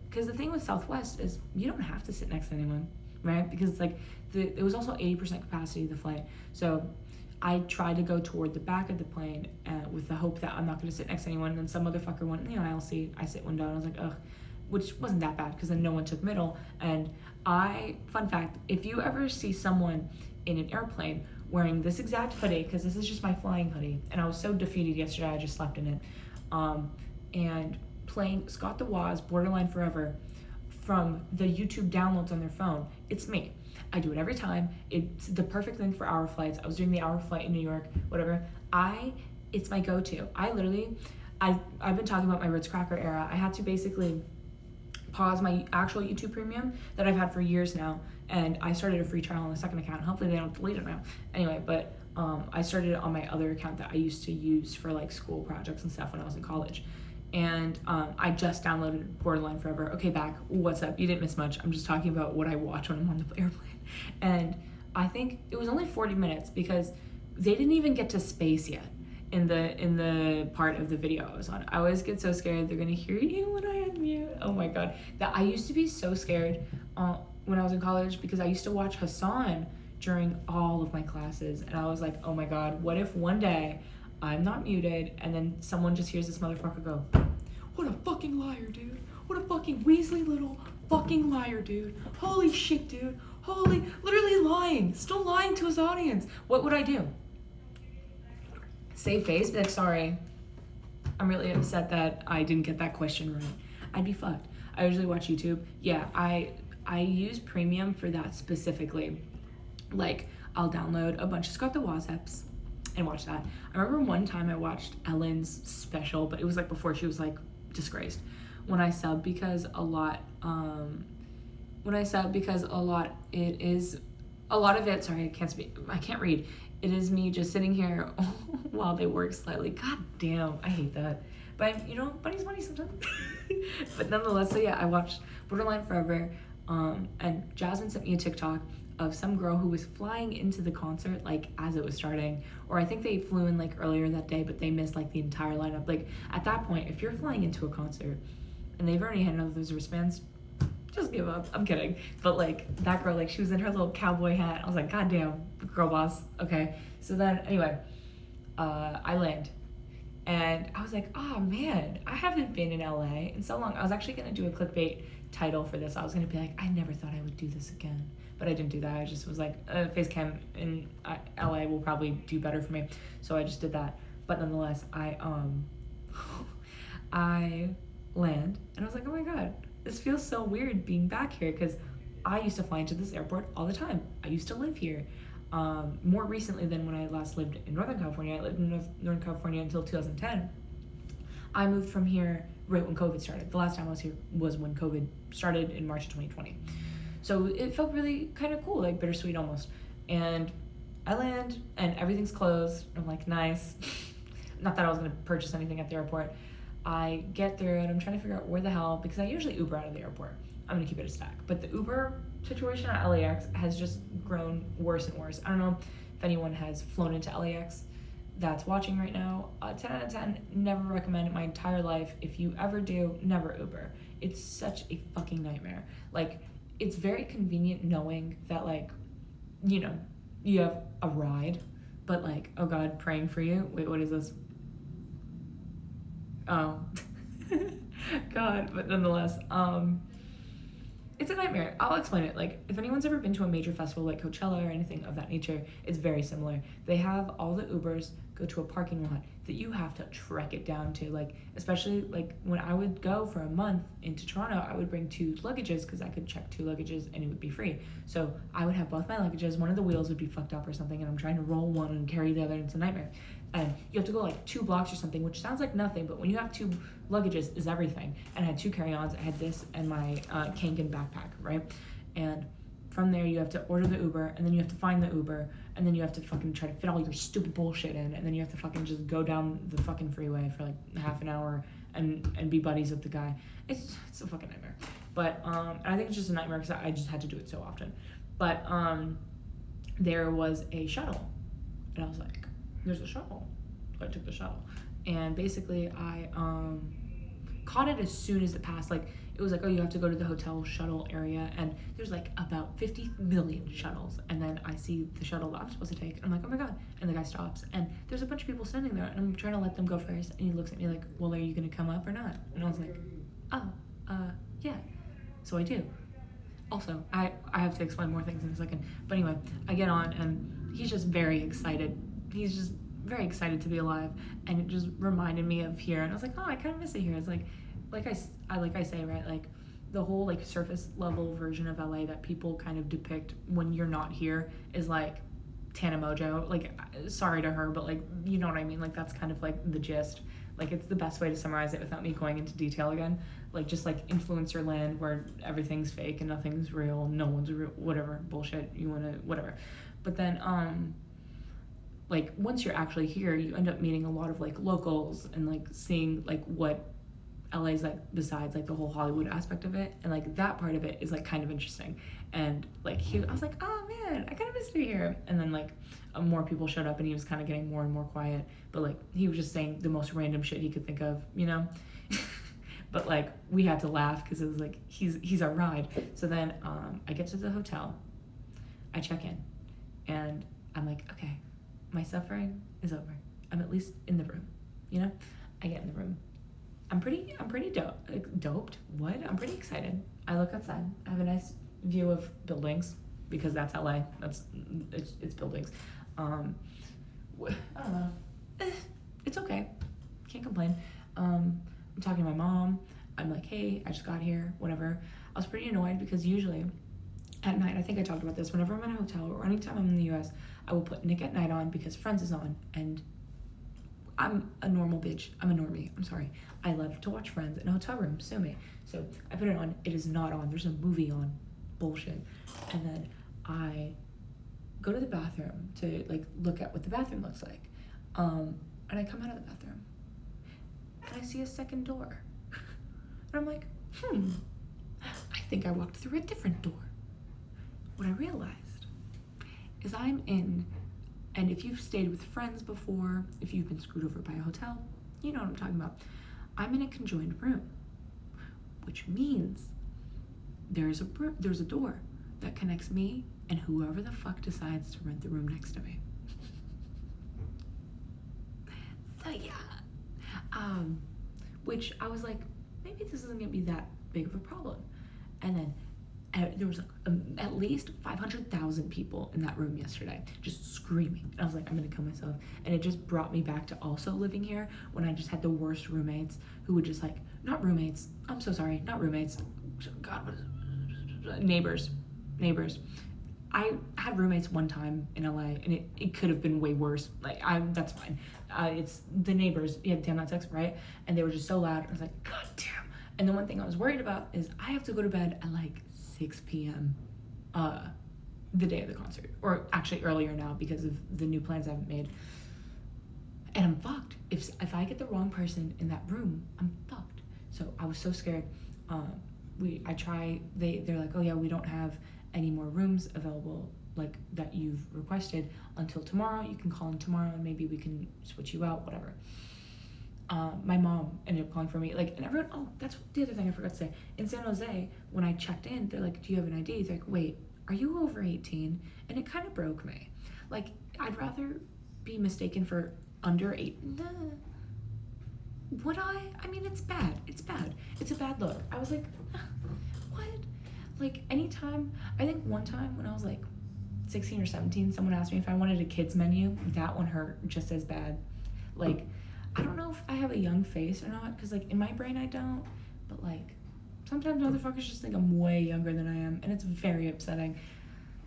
S1: because the thing with Southwest is you don't have to sit next to anyone, right? Because it was also 80% capacity of the flight. So I tried to go toward the back of the plane with the hope that I'm not going to sit next to anyone. And then some motherfucker went in the aisle seat. I sit window, and I was like, ugh, which wasn't that bad because then no one took middle. And fun fact, if you ever see someone in an airplane wearing this exact hoodie, because this is just my flying hoodie, and I was so defeated yesterday, I just slept in it, and playing Scott the Woz, Borderline Forever, from the YouTube downloads on their phone, it's me. I do it every time. It's the perfect thing for hour flights. I was doing the hour flight in New York, whatever. It's my go-to. I've been talking about my Ritz Cracker era. I had to basically pause my actual YouTube Premium that I've had for years now, and I started a free trial on the second account. Hopefully they don't delete it now. Anyway, but I started it on my other account that I used to use for school projects and stuff when I was in college. And I just downloaded Borderline Forever. Okay, back. What's up? You didn't miss much. I'm just talking about what I watch when I'm on the airplane. And I think it was only 40 minutes because they didn't even get to space yet in the part of the video I was on. I always get so scared they're gonna hear you when I unmute. Oh my god. That I used to be so scared when I was in college because I used to watch Hassan during all of my classes, and I was like, oh my god, what if one day I'm not muted and then someone just hears this motherfucker go, what a fucking liar, dude. What a fucking Weasley little fucking liar, dude. Holy shit, dude. Literally lying. Still lying to his audience. What would I do? Save face? Be like, sorry. I'm really upset that I didn't get that question right. I'd be fucked. I usually watch YouTube. Yeah, I use Premium for that specifically. I'll download a bunch of Scott the Wozeps and watch that. I remember one time I watched Ellen's special, but it was like before she was like disgraced. When I sub because a lot it is a lot of it, sorry, I can't read. It is me just sitting here while they work slightly. God damn, I hate that. But you know, money's money sometimes. But nonetheless, so yeah, I watched Borderline Forever, and Jasmine sent me a TikTok of some girl who was flying into the concert like as it was starting, or I think they flew in like earlier that day, but they missed like the entire lineup. Like at that point, if you're flying into a concert and they've already had enough of those wristbands, just give up. I'm kidding. But like that girl, like she was in her little cowboy hat. I was like, God damn, girl boss. Okay. So then anyway, I land. And I was like, oh man, I haven't been in LA in so long. I was actually gonna do a clickbait title for this. I was gonna be like, I never thought I would do this again. But I didn't do that. I just was like, FaceCam in LA will probably do better for me. So I just did that. But nonetheless, I land and I was like, oh my God, this feels so weird being back here, because I used to fly into this airport all the time. I used to live here. More recently than when I last lived in Northern California. I lived in Northern California until 2010. I moved from here right when COVID started. The last time I was here was when COVID started in March of 2020. So it felt really kind of cool, like bittersweet almost. And I land and everything's closed. I'm like, nice. Not that I was gonna purchase anything at the airport. I get through and I'm trying to figure out where the hell, because I usually Uber out of the airport. I'm gonna keep it a stack. But the Uber situation at LAX has just grown worse and worse. I don't know if anyone has flown into LAX that's watching right now. 10 out of 10, never recommend it my entire life. If you ever do, never Uber. It's such a fucking nightmare. Like, it's very convenient knowing that, like, you know, you have a ride, but like, oh God, praying for you. Wait, what is this? Oh, God, but nonetheless, it's a nightmare. I'll explain it. Like, if anyone's ever been to a major festival like Coachella or anything of that nature, it's very similar. They have all the Ubers go to a parking lot that you have to trek it down to. Like, especially like when I would go for a month into Toronto, I would bring 2 luggages because I could check 2 luggages and it would be free. So I would have both my luggages. One of the wheels would be fucked up or something, and I'm trying to roll one and carry the other. It's a nightmare. And you have to go like 2 blocks or something, which sounds like nothing, but when you have 2 luggages is everything. And I had 2 carry-ons. I had this and my Kangen backpack, right? And from there you have to order the Uber, and then you have to find the Uber, and then you have to fucking try to fit all your stupid bullshit in, and then you have to fucking just go down the fucking freeway for like half an hour and be buddies with the guy. It's a fucking nightmare. But and I think it's just a nightmare because I just had to do it so often. But there was a shuttle, and I was like, there's a shuttle. So I took the shuttle, and basically I caught it as soon as it passed. Like, it was like, oh, you have to go to the hotel shuttle area, and there's like about 50 million shuttles, and then I see the shuttle that I'm supposed to take, and I'm like, oh my God, and the guy stops, and there's a bunch of people standing there, and I'm trying to let them go first, and he looks at me like, well, are you gonna come up or not? And I was like, oh, yeah, so I do. Also, I have to explain more things in a second, but anyway, I get on, and he's just very excited. He's just very excited to be alive, and it just reminded me of here, and I was like, oh, I kind of miss it here. It's like I say, right, like the whole like surface level version of LA that people kind of depict when you're not here is like Tana Mojo. Like, sorry to her, but like, you know what I mean? Like, that's kind of like the gist. Like, it's the best way to summarize it without me going into detail again. Like, just like influencer land where everything's fake and nothing's real, no one's real, whatever bullshit you wanna, whatever. But then like once you're actually here, you end up meeting a lot of like locals and like seeing like what LA's like besides like the whole Hollywood aspect of it, and like that part of it is like kind of interesting. And like I was like, oh man, I kind of missed it here. And then like more people showed up, and he was kind of getting more and more quiet, but like he was just saying the most random shit he could think of, you know. But like we had to laugh because it was like he's our ride. So then I get to the hotel, I check in, and I'm like, okay, my suffering is over. I'm at least in the room, you know. I get in the room. I'm pretty doped. What? I'm pretty excited. I look outside. I have a nice view of buildings because that's LA. It's buildings. I don't know. It's okay. Can't complain. I'm talking to my mom. I'm like, hey, I just got here. Whatever. I was pretty annoyed because usually at night, I think I talked about this, whenever I'm in a hotel or anytime I'm in the US, I will put Nick at Night on because Friends is on, and I'm a normal bitch. I'm a normie. I'm sorry. I love to watch Friends in a hotel room. Sue me. So I put it on. It is not on. There's a movie on. Bullshit. And then I go to the bathroom to like look at what the bathroom looks like. And I come out of the bathroom and I see a second door. And I'm like, I think I walked through a different door. What I realized is I'm in, and if you've stayed with friends before, if you've been screwed over by a hotel, you know what I'm talking about. I'm in a conjoined room, which means there's a door that connects me and whoever the fuck decides to rent the room next to me. So yeah, which I was like, maybe this isn't gonna be that big of a problem. And then there was at least 500,000 people in that room yesterday just screaming. And I was like, I'm gonna kill myself. And it just brought me back to also living here when I just had the worst roommates who would just like, not roommates, I'm so sorry, not roommates, God, what is it? Neighbors. I had roommates one time in LA and it could have been way worse. Like, that's fine. It's the neighbors, yeah, damn that sucks, right? And they were just so loud. I was like, God damn. And the one thing I was worried about is I have to go to bed at like 6 p.m. The day of the concert, or actually earlier now because of the new plans I've made. And I'm fucked. If I get the wrong person in that room, I'm fucked. So I was so scared. They're like, oh yeah, we don't have any more rooms available like that you've requested until tomorrow. You can call in tomorrow and maybe we can switch you out, whatever. My mom ended up calling for me, like, and everyone, oh, that's the other thing I forgot to say. In San Jose, when I checked in, they're like, do you have an ID? They're like, wait, are you over 18? And it kind of broke me. Like, I'd rather be mistaken for under 8. Would I? I mean, it's bad. It's bad. It's a bad look. I was like, what? Like, anytime, I think one time when I was like 16 or 17, someone asked me if I wanted a kids menu. That one hurt just as bad. Like, I don't know if I have a young face or not, because like in my brain I don't, but like sometimes motherfuckers just think I'm way younger than I am, and it's very upsetting.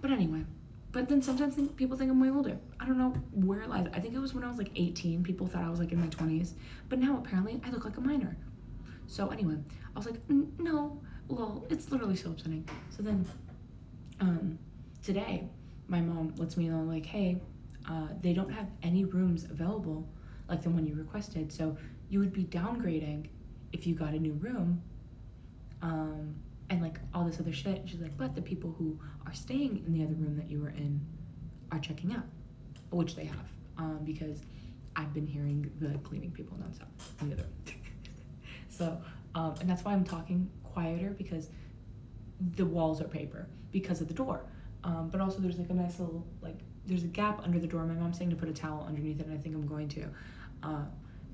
S1: But anyway, but then sometimes people think I'm way older. I don't know where it lies. I think it was when I was like 18, people thought I was like in my 20s, but now apparently I look like a minor. So anyway, I was like, no, lol, it's literally so upsetting. So then today my mom lets me know, like, hey, they don't have any rooms available like the one you requested, so you would be downgrading if you got a new room, and like all this other shit. And she's like, but the people who are staying in the other room that you were in are checking out, which they have, because I've been hearing the cleaning people nonstop in the other room. So, and that's why I'm talking quieter, because the walls are paper because of the door, but also there's like a nice little, like, there's a gap under the door. My mom's saying to put a towel underneath it, and I think I'm going to.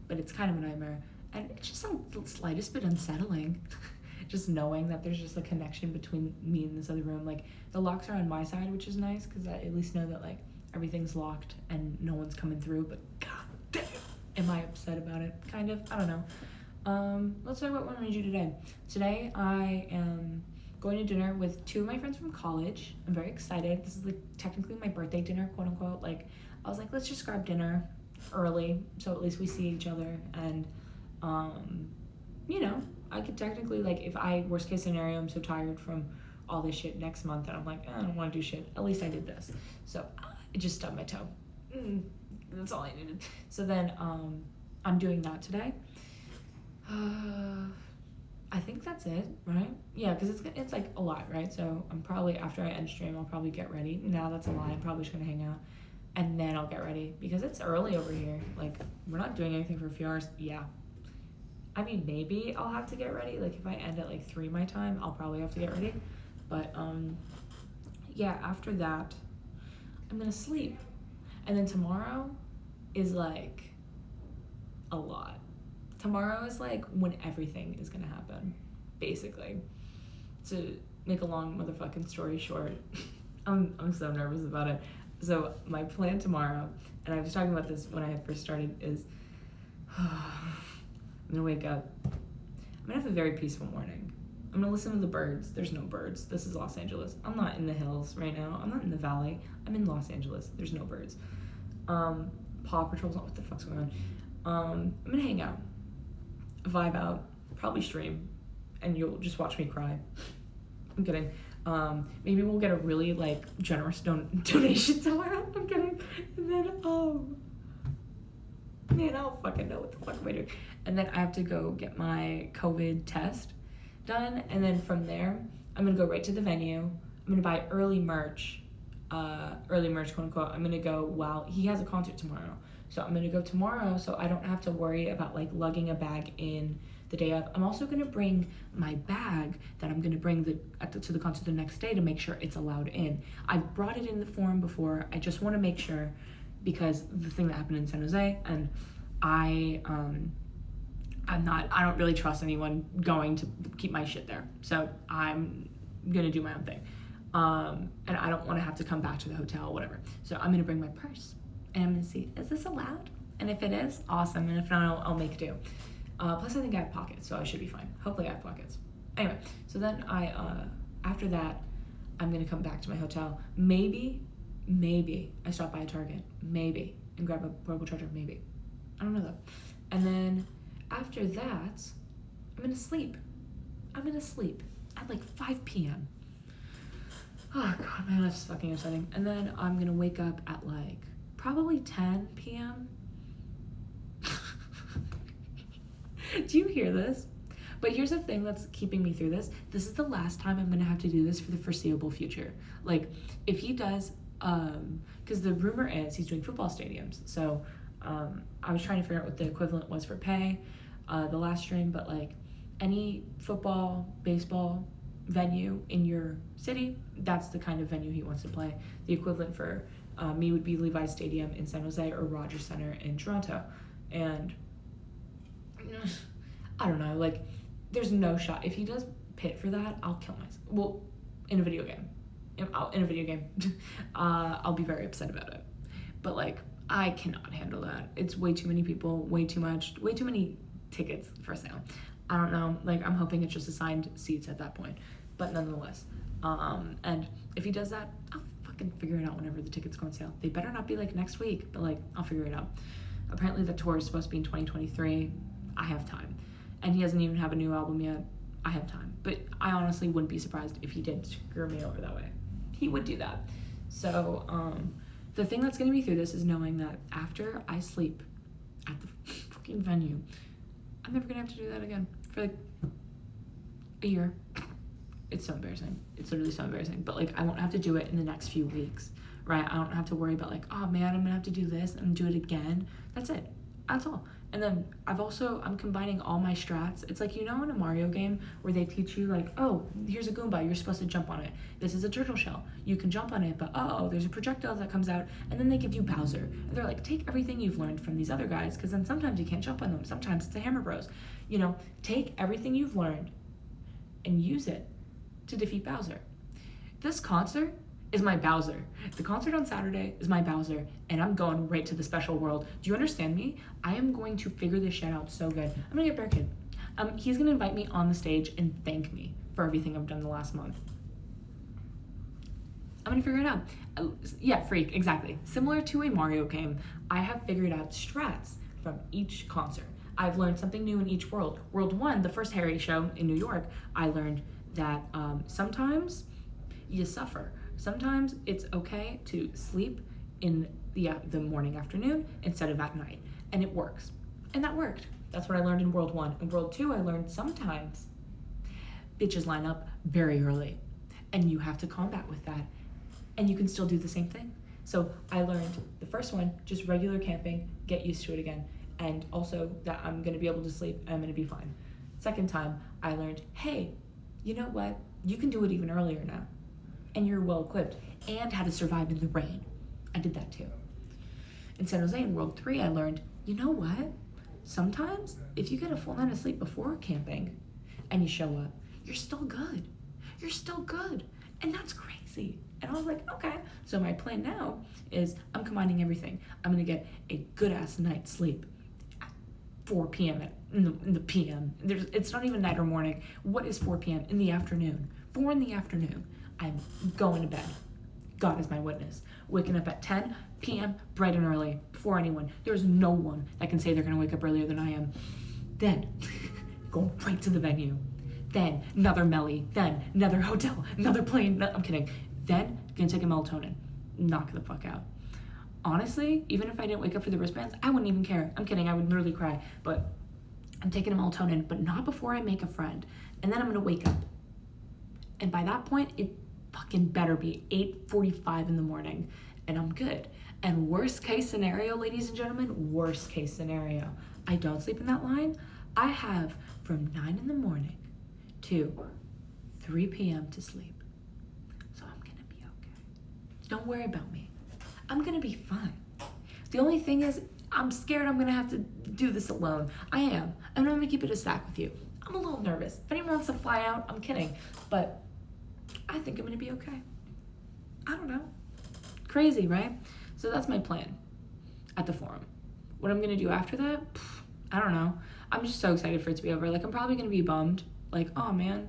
S1: But it's kind of a nightmare. And it's just the slightest bit unsettling. Just knowing that there's just a connection between me and this other room. Like, the locks are on my side, which is nice, because I at least know that, like, everything's locked and no one's coming through. But god damn, am I upset about it? Kind of. I don't know. Let's talk about what I'm going to do today. Today, I am going to dinner with 2 of my friends from college. I'm very excited. This is like technically my birthday dinner, quote unquote. Like, I was like, let's just grab dinner early so at least we see each other. And you know, I could technically, like, if I, worst case scenario, I'm so tired from all this shit next month and I'm like, I don't want to do shit, at least I did this. So it just stubbed my toe. That's all I needed. So then I'm doing that today. I think that's it, right? Yeah, because it's like a lot, right? So I'm probably, after I end stream, I'll probably get ready. Now that's a lie. I'm probably just gonna hang out and then I'll get ready because it's early over here. Like, we're not doing anything for a few hours. Yeah. I mean, maybe I'll have to get ready. Like, if I end at like 3 my time, I'll probably have to get ready. But yeah, after that, I'm gonna sleep. And then tomorrow is like a lot. Tomorrow is like when everything is gonna happen, basically. To make a long motherfucking story short, I'm so nervous about it. So my plan tomorrow, and I was talking about this when I first started, is I'm gonna wake up. I'm gonna have a very peaceful morning. I'm gonna listen to the birds. There's no birds. This is Los Angeles. I'm not in the hills right now. I'm not in the valley. I'm in Los Angeles. There's no birds. Paw Patrol's not what the fuck's going on. I'm gonna hang out, vibe out, probably stream, and you'll just watch me cry. I'm kidding. Maybe we'll get a really like generous donation tomorrow. I'm kidding. And then man, I don't fucking know what the fuck am I doing. And then I have to go get my COVID test done, and then from there I'm gonna go right to the venue. I'm gonna buy early merch, quote unquote. I'm gonna go while he has a concert tomorrow, so I'm gonna go tomorrow so I don't have to worry about like lugging a bag in the day of. I'm also gonna bring my bag that I'm gonna bring to the concert the next day to make sure it's allowed in. I've brought it in the form before. I just want to make sure, because the thing that happened in San Jose, and I don't really trust anyone going to keep my shit there. So I'm gonna do my own thing. And I don't want to have to come back to the hotel, whatever. So I'm gonna bring my purse and I'm gonna see, is this allowed? And if it is, awesome. And if not, I'll make do. Plus I think I have pockets, so I should be fine. Hopefully I have pockets. Anyway, so then after that, I'm gonna come back to my hotel. Maybe I stop by a Target, maybe, and grab a portable charger, maybe. I don't know though. And then after that, I'm gonna sleep. At like 5 p.m. Oh God, man, that's fucking upsetting. And then I'm gonna wake up at like probably 10 p.m. Do you hear this? But here's the thing that's keeping me through this. This is the last time I'm gonna have to do this for the foreseeable future. Like, if he does, because the rumor is he's doing football stadiums. So I was trying to figure out what the equivalent was for pay the last stream, but like any football, baseball venue in your city, that's the kind of venue he wants to play. The equivalent for me would be Levi's Stadium in San Jose or Rogers Center in Toronto. And I don't know, like, there's no shot. If he does pit for that, I'll kill myself. Well, in a video game. I'll be very upset about it. But like, I cannot handle that. It's way too many people, way too many tickets for sale. I don't know, like, I'm hoping it's just assigned seats at that point. But nonetheless, and if he does that, I'll fucking figure it out whenever the tickets go on sale. They better not be like next week, but like, I'll figure it out. Apparently the tour is supposed to be in 2023. I have time. And he doesn't even have a new album yet. I have time. But I honestly wouldn't be surprised if he did screw me over that way. He would do that. So, the thing that's getting me through this is knowing that after I sleep at the fucking venue, I'm never gonna have to do that again for like a year. It's so embarrassing. It's literally so embarrassing. But like, I won't have to do it in the next few weeks, right? I don't have to worry about like, oh man, I'm gonna have to do this and do it again. That's it. That's all. And then I'm combining all my strats. It's like, you know, in a Mario game where they teach you like, oh, here's a Goomba, you're supposed to jump on it. This is a turtle shell, you can jump on it, but there's a projectile that comes out, and then they give you Bowser. And they're like, take everything you've learned from these other guys, because then sometimes you can't jump on them, sometimes it's the Hammer Bros. You know, take everything you've learned and use it to defeat Bowser. This concert is my Bowser. The concert on Saturday is my Bowser, and I'm going right to the special world. Do you understand me? I am going to figure this shit out so good. I'm gonna get Bear Kid. He's gonna invite me on the stage and thank me for everything I've done the last month. I'm gonna figure it out. Yeah, Freak, exactly. Similar to a Mario game, I have figured out strats from each concert. I've learned something new in each world. World 1, the first Harry show in New York, I learned that sometimes you suffer. Sometimes it's okay to sleep in the morning, afternoon, instead of at night. And it works. And that worked. That's what I learned in World 1. In World 2, I learned sometimes bitches line up very early. And you have to combat with that. And you can still do the same thing. So I learned the first one, just regular camping, get used to it again. And also that I'm gonna be able to sleep and I'm gonna be fine. Second time, I learned, hey, you know what? You can do it even earlier now. And you're well equipped, and how to survive in the rain. I did that too. In San Jose in World 3, I learned, you know what? Sometimes if you get a full night of sleep before camping and you show up, you're still good. You're still good. And that's crazy. And I was like, okay. So my plan now is I'm combining everything. I'm gonna get a good ass night's sleep 4 p.m. in the p.m. It's not even night or morning. What is 4 p.m.? In the afternoon. 4 in the afternoon. I'm going to bed. God is my witness. Waking up at 10 p.m. bright and early before anyone. There's no one that can say they're going to wake up earlier than I am. Then going right to the venue. Then another Melly. Then another hotel. Another plane. No, I'm kidding. Then gonna take a melatonin. Knock the fuck out. Honestly, even if I didn't wake up for the wristbands, I wouldn't even care. I'm kidding. I would literally cry. But I'm taking a melatonin, but not before I make a friend. And then I'm going to wake up. And by that point, it fucking better be 8:45 in the morning. And I'm good. And worst case scenario, ladies and gentlemen, worst case scenario, I don't sleep in that line. I have from 9 in the morning to 3 p.m. to sleep. So I'm going to be okay. Don't worry about me. I'm gonna be fine. The only thing is, I'm scared I'm gonna have to do this alone. I am. I'm gonna keep it a stack with you. I'm a little nervous. If anyone wants to fly out, I'm kidding. But I think I'm gonna be okay. I don't know. Crazy, right? So that's my plan at the forum. What I'm gonna do after that, I don't know. I'm just so excited for it to be over. Like, I'm probably gonna be bummed. Like, oh man,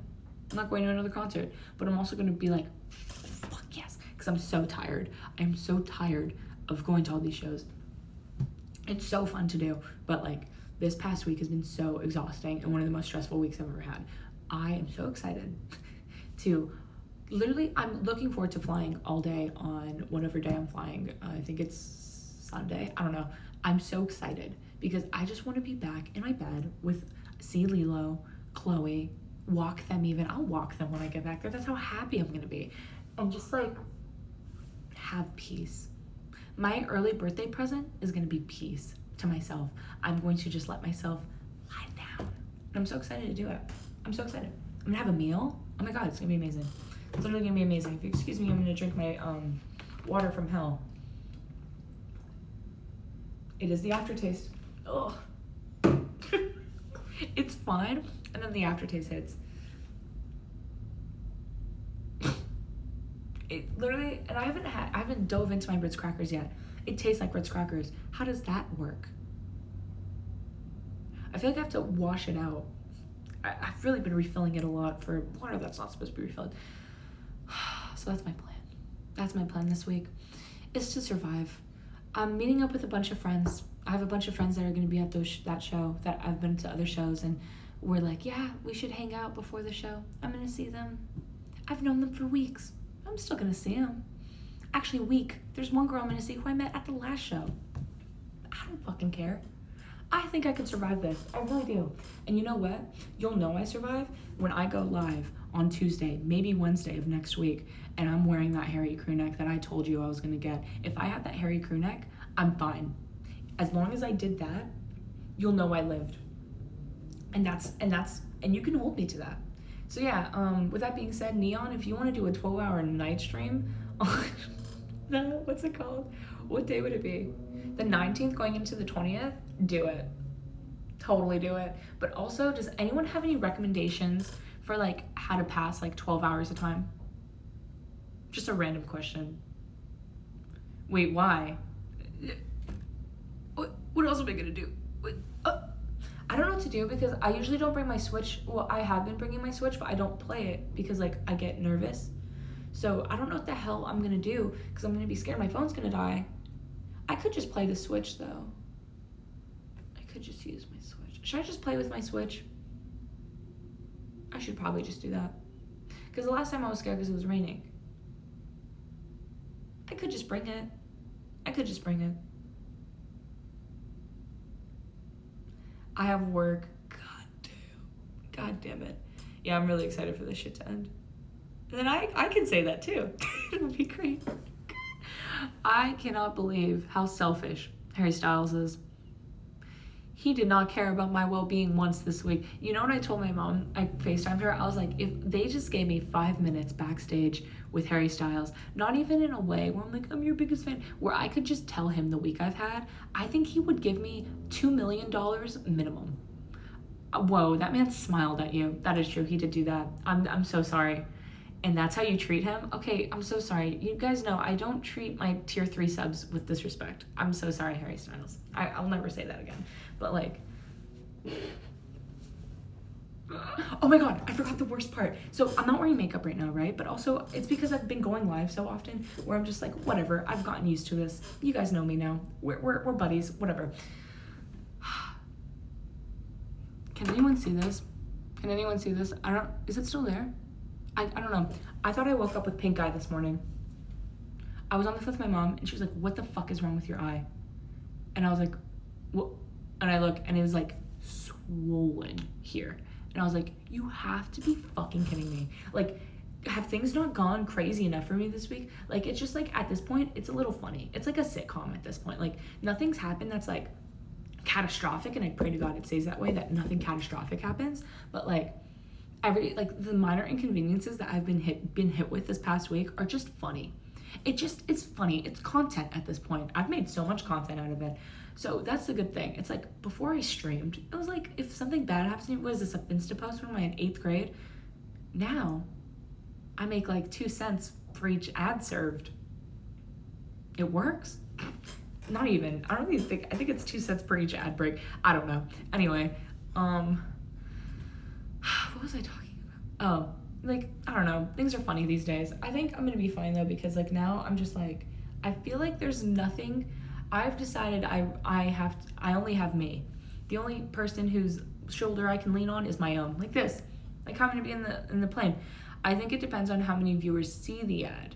S1: I'm not going to another concert. But I'm also gonna be like, fuck yes. Because I'm so tired. I'm so tired of going to all these shows. It's so fun to do, but like this past week has been so exhausting and one of the most stressful weeks I've ever had. I am so excited to literally, I'm looking forward to flying all day on whatever day I'm flying. I think it's Sunday. I don't know. I'm so excited because I just want to be back in my bed with C. Lilo, Chloe, walk them even. I'll walk them when I get back there. That's how happy I'm going to be. And just like have peace. My early birthday present is going to be peace to myself. I'm going to just let myself lie down. And I'm so excited to do it. I'm so excited. I'm going to have a meal. Oh my God, it's going to be amazing. It's literally going to be amazing. If you excuse me, I'm going to drink my water from hell. It is the aftertaste. Ugh. It's fine. And then the aftertaste hits. It literally, and I haven't dove into my Ritz crackers yet. It tastes like Ritz crackers. How does that work? I feel like I have to wash it out. I've really been refilling it a lot for water that's not supposed to be refilled. So that's my plan. That's my plan this week, is to survive. I'm meeting up with a bunch of friends. I have a bunch of friends that are going to be at that show that I've been to other shows, and we're like, yeah, we should hang out before the show. I'm going to see them. I've known them for weeks. I'm still gonna see him. Actually, week. There's one girl I'm gonna see who I met at the last show. I don't fucking care. I think I could survive this. I really do. And you know what? You'll know I survive when I go live on Tuesday, maybe Wednesday of next week, and I'm wearing that hairy crew neck that I told you I was gonna get. If I have that hairy crew neck, I'm fine. As long as I did that, you'll know I lived. And you can hold me to that. So yeah, with that being said, Neon, if you want to do a 12-hour night stream on what's it called? What day would it be? The 19th going into the 20th? Do it. Totally do it. But also, does anyone have any recommendations for like how to pass like 12 hours of time? Just a random question. Wait, why? What else am I gonna do? I don't know what to do because I usually don't bring my Switch. Well, I have been bringing my Switch, but I don't play it because like I get nervous. So I don't know what the hell I'm gonna do because I'm gonna be scared my phone's gonna die. I could just play the Switch though. I could just use my Switch. Should I just play with my Switch? I should probably just do that. Because the last time I was scared because it was raining. I could just bring it. I have work. God damn it. Yeah, I'm really excited for this shit to end. And then I can say that too. It'll be great. I cannot believe how selfish Harry Styles is. He did not care about my well-being once this week. You know what I told my mom? I FaceTimed her. I was like, if they just gave me 5 minutes backstage with Harry Styles, not even in a way where I'm like, I'm your biggest fan, where I could just tell him the week I've had, I think he would give me $2 million minimum. Whoa, that man smiled at you. That is true. He did do that. I'm so sorry. And that's how you treat him? Okay, I'm so sorry. You guys know I don't treat my tier 3 subs with disrespect. I'm so sorry, Harry Styles. I'll never say that again. But like, Oh my god, I forgot the worst part. So I'm not wearing makeup right now, right? But also it's because I've been going live so often where I'm just like, whatever, I've gotten used to this. You guys know me now. We're buddies, whatever. Can anyone see this? Can anyone see this? Is it still there? I don't know. I thought I woke up with pink eye this morning. I was on the phone with my mom and she was like, what the fuck is wrong with your eye? And I was like, what? And I look and it was like swollen here. And I was like, you have to be fucking kidding me. Like, have things not gone crazy enough for me this week? Like, it's just like, at this point, it's a little funny. It's like a sitcom at this point. Like, nothing's happened that's like catastrophic, and I pray to God it stays that way, that nothing catastrophic happens. But like, the minor inconveniences that I've been hit with this past week are just funny. It's funny. It's content at this point. I've made so much content out of it. So that's the good thing. It's like, before I streamed, it was like, if something bad happens to me, was this a Finsta post from in 8th grade? Now, I make like 2 cents for each ad served. It works. Not even. I think it's 2 cents per each ad break. I don't know. Anyway, what was I talking about? Oh, like, I don't know. Things are funny these days. I think I'm gonna be fine though, because like now I'm just like, I feel like there's nothing. I've decided I only have me. The only person whose shoulder I can lean on is my own. Like this. Like how I'm gonna be in the plane. I think it depends on how many viewers see the ad.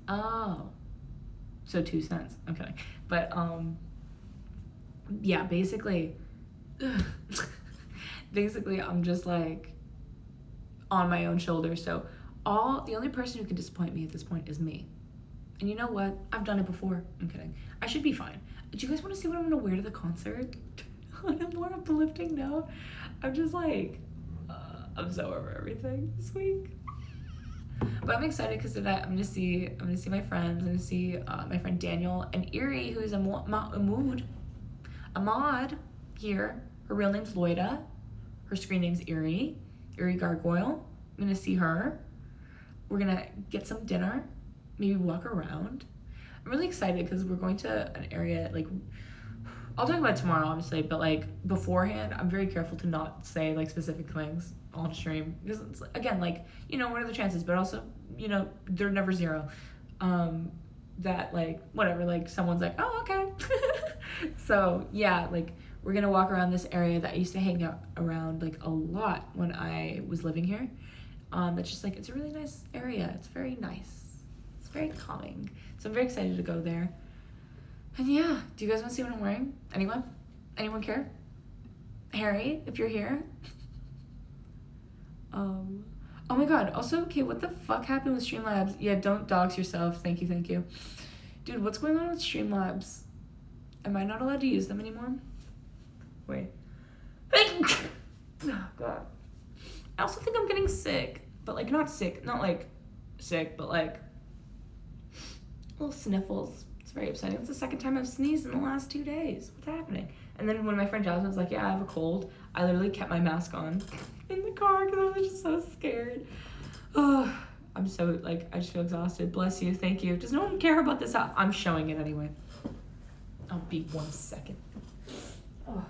S1: Oh. So 2 cents. I'm kidding. But yeah, basically I'm just like on my own shoulder. So the only person who can disappoint me at this point is me. And you know what? I've done it before. I'm kidding. I should be fine. Do you guys want to see what I'm gonna wear to the concert? On a more uplifting note, I'm just like, I'm so over everything this week. But I'm excited because today I'm gonna see my friends. I'm gonna see my friend Daniel and Erie, who is a mod here. Her real name's Loida. Her screen name's Erie Gargoyle. I'm gonna see her. We're gonna get some dinner, maybe walk around. I'm really excited because we're going to an area, like, I'll talk about it tomorrow, obviously, but like beforehand, I'm very careful to not say like specific things on stream because it's, again, like, you know, what are the chances? But also, you know, they're never zero. That like whatever, like someone's like, oh, okay. So yeah, like we're gonna walk around this area that I used to hang out around like a lot when I was living here. That's just like, it's a really nice area. It's very nice. It's very calming. So I'm very excited to go there. And yeah, do you guys want to see what I'm wearing? Anyone? Anyone care? Harry, if you're here. Oh my god. Also, okay, what the fuck happened with Streamlabs? Yeah, don't dox yourself. Thank you. Dude, what's going on with Streamlabs? Am I not allowed to use them anymore? Wait. Oh god. I also think I'm getting sick. But like, not sick, but like little sniffles. It's very upsetting. It's the second time I've sneezed in the last 2 days. What's happening? And then when my friend Jasmine was like, yeah, I have a cold, I literally kept my mask on in the car because I was just so scared. Oh, I'm so, like, I just feel exhausted. Bless you. Thank you. Does no one care about this? I'm showing it anyway. I'll be 1 second. Oh.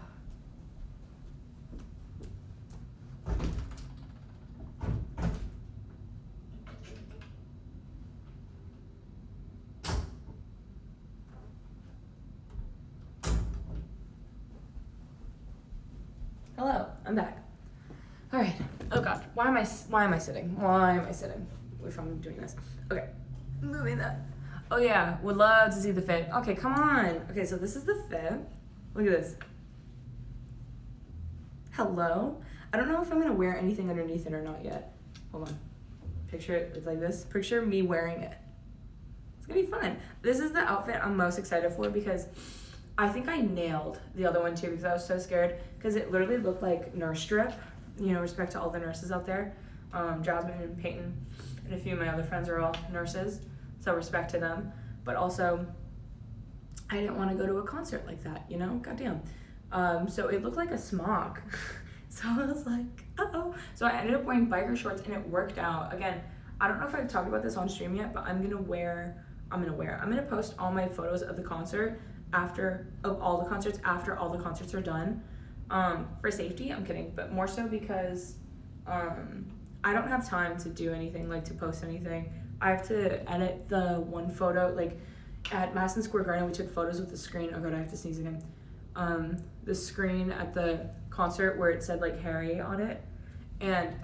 S1: Hello, I'm back. All right. Oh god, why am I sitting? If I'm doing this. Okay, moving that. Oh yeah, would love to see the fit. Okay, come on. Okay, so this is the fit. Look at this. Hello. I don't know if I'm gonna wear anything underneath it or not yet. Hold on. Picture it. It's like this. Picture me wearing it. It's gonna be fun. This is the outfit I'm most excited for because I think I nailed the other one too because I was so scared because it literally looked like nurse drip. You know, respect to all the nurses out there. Jasmine and Peyton and a few of my other friends are all nurses, so respect to them. But also, I didn't want to go to a concert like that, you know? Goddamn. So it looked like a smock. So I was like, uh-oh. So I ended up wearing biker shorts and it worked out. Again, I don't know if I've talked about this on stream yet, but I'm gonna post all my photos of the concert after all the concerts are done. For safety, I'm kidding, but more so because I don't have time to do anything, like to post anything. I have to edit the one photo, like at Madison Square Garden, we took photos with the screen. Oh god, I have to sneeze again. The screen at the concert where it said like Harry on it, and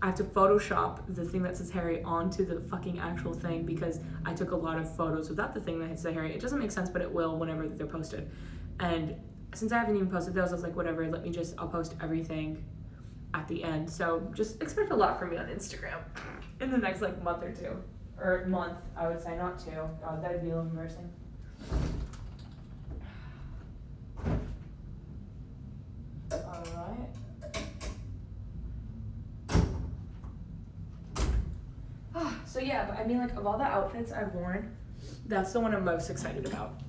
S1: I have to Photoshop the thing that says Harry onto the fucking actual thing because I took a lot of photos without the thing that says Harry. It doesn't make sense, but it will whenever they're posted. And since I haven't even posted those, I was like, whatever, I'll post everything at the end. So just expect a lot from me on Instagram in the next like month or two. Or month, I would say, not 2. God, that'd be a little embarrassing. Alright. So yeah, but I mean, like, of all the outfits I've worn, that's the one I'm most excited about.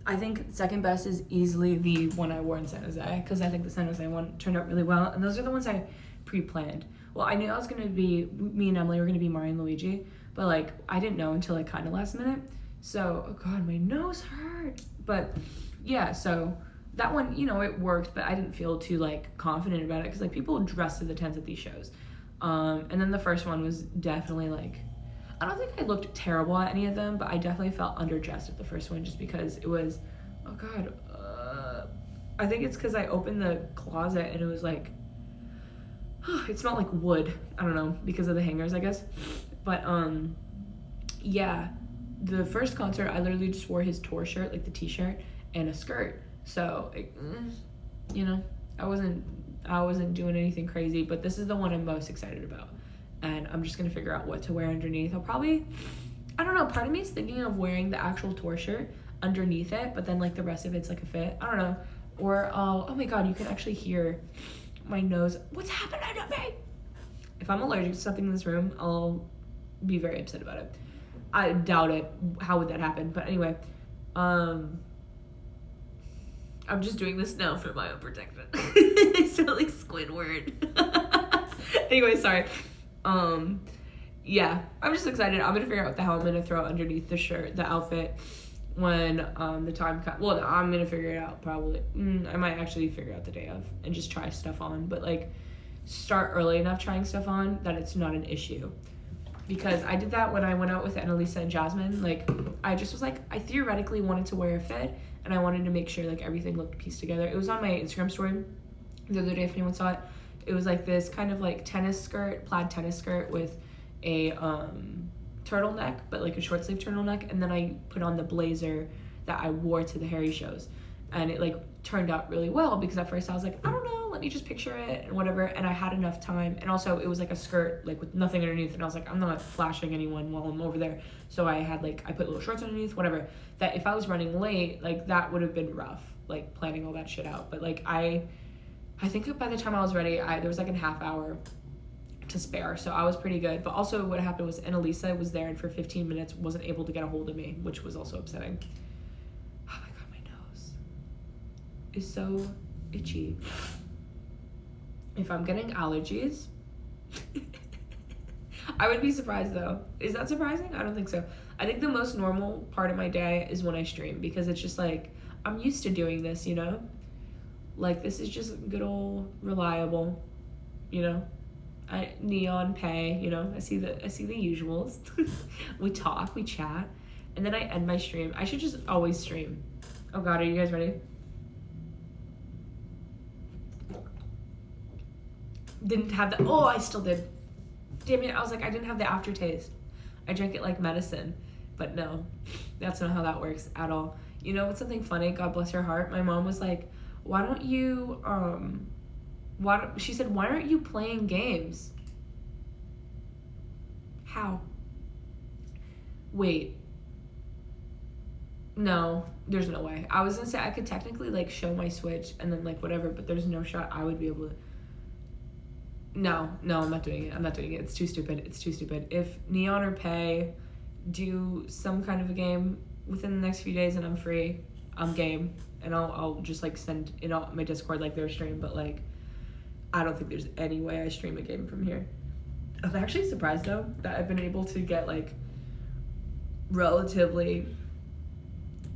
S1: I think second best is easily the one I wore in San Jose, because I think the San Jose one turned out really well, and those are the ones I pre-planned. Well, I knew I was going to be, me and Emily were going to be Mario and Luigi, but, like, I didn't know until, like, kind of last minute. So, oh god, my nose hurt. But, yeah, so that one, you know, it worked, but I didn't feel too, like, confident about it, because, like, people dress to the tens at these shows. And then the first one was definitely, like, I don't think I looked terrible at any of them, but I definitely felt underdressed at the first one just because it was, oh god, I think it's because I opened the closet and it was like, it smelled like wood. I don't know, because of the hangers, I guess. But, yeah, the first concert, I literally just wore his tour shirt, like the t-shirt, and a skirt. So, you know, I wasn't doing anything crazy, but this is the one I'm most excited about. And I'm just going to figure out what to wear underneath. I'll probably, I don't know, part of me is thinking of wearing the actual tour shirt underneath it, but then, like, the rest of it's, like, a fit. I don't know. Or, oh my god, you can actually hear my nose. What's happening to me? If I'm allergic to something in this room, I'll be very upset about it. I doubt it. How would that happen? But anyway, I'm just doing this now for my own protection. I sound like Squidward. Anyway, sorry. Yeah, I'm just excited. I'm gonna figure out what the hell I'm gonna throw underneath the shirt, the outfit, when the time comes. Well, I'm gonna figure it out probably. I might actually figure out the day of and just try stuff on, but, like, start early enough trying stuff on that it's not an issue. Because I did that when I went out with Annalisa and Jasmine. Like, I just was like, I theoretically wanted to wear a fit, and I wanted to make sure, like, everything looked pieced together. It was on my Instagram story the other day if anyone saw it. It was like this kind of like plaid tennis skirt with a turtleneck, but like a short sleeve turtleneck, and then I put on the blazer that I wore to the Harry shows, and it, like, turned out really well, because at first I was like, I don't know, let me just picture it and whatever, and I had enough time, and also it was like a skirt, like, with nothing underneath, and I was like, I'm not flashing anyone while I'm over there, so I put little shorts underneath, whatever, that if I was running late, like, that would have been rough, like, planning all that shit out. But, like, I think by the time I was ready, there was like a half hour to spare, so I was pretty good. But also what happened was Annalisa was there and for 15 minutes wasn't able to get a hold of me, which was also upsetting. Oh my god, my nose is so itchy. If I'm getting allergies, I would be surprised though. Is that surprising? I don't think so. I think the most normal part of my day is when I stream, because it's just like, I'm used to doing this, you know? Like, this is just good old reliable, you know? Neon pay, you know? I see the usuals. We talk, we chat, and then I end my stream. I should just always stream. Oh god, are you guys ready? Didn't have the, oh, I still did. Damn it, I was like, I didn't have the aftertaste. I drank it like medicine. But no, that's not how that works at all. You know what's something funny? God bless her heart. My mom was like, why don't you, she said, why aren't you playing games? How? Wait. No, there's no way. I was gonna say I could technically, like, show my Switch and then, like, whatever, but there's no shot I would be able to. No, I'm not doing it. It's too stupid. If Neon or Pay do some kind of a game within the next few days and I'm free, I'm game. And I'll just, like, send it on my Discord, like, their stream, but, like, I don't think there's any way I stream a game from here. I'm actually surprised, though, that I've been able to get, like, relatively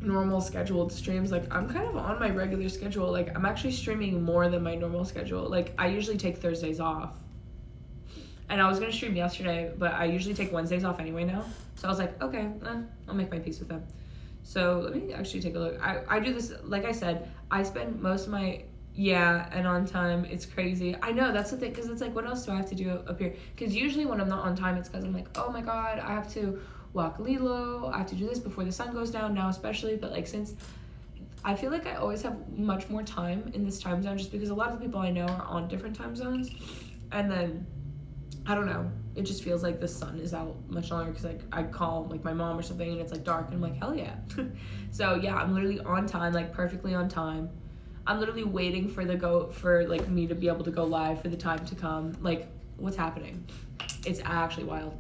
S2: normal scheduled streams. Like, I'm kind of on my regular schedule. Like, I'm actually streaming more than my normal schedule. Like, I usually take Thursdays off. And I was going to stream yesterday, but I usually take Wednesdays off anyway now. So I was like, okay, I'll make my peace with them. So let me actually take a look. I do this, like I said, I spend most of my, and on time. It's crazy. I know, that's the thing, because it's like, what else do I have to do up here? Because usually when I'm not on time, it's because I'm like, oh my god, I have to walk Lilo, I have to do this before the sun goes down now especially, but like since I feel like I always have much more time in this time zone just because a lot of the people I know are on different time zones, and then I don't know, it just feels like the sun is out much longer because like I call like my mom or something and it's like dark and I'm like, hell yeah. So yeah, I'm literally on time, like perfectly on time. I'm literally waiting for like me to be able to go live for the time to come. Like, what's happening? It's actually wild.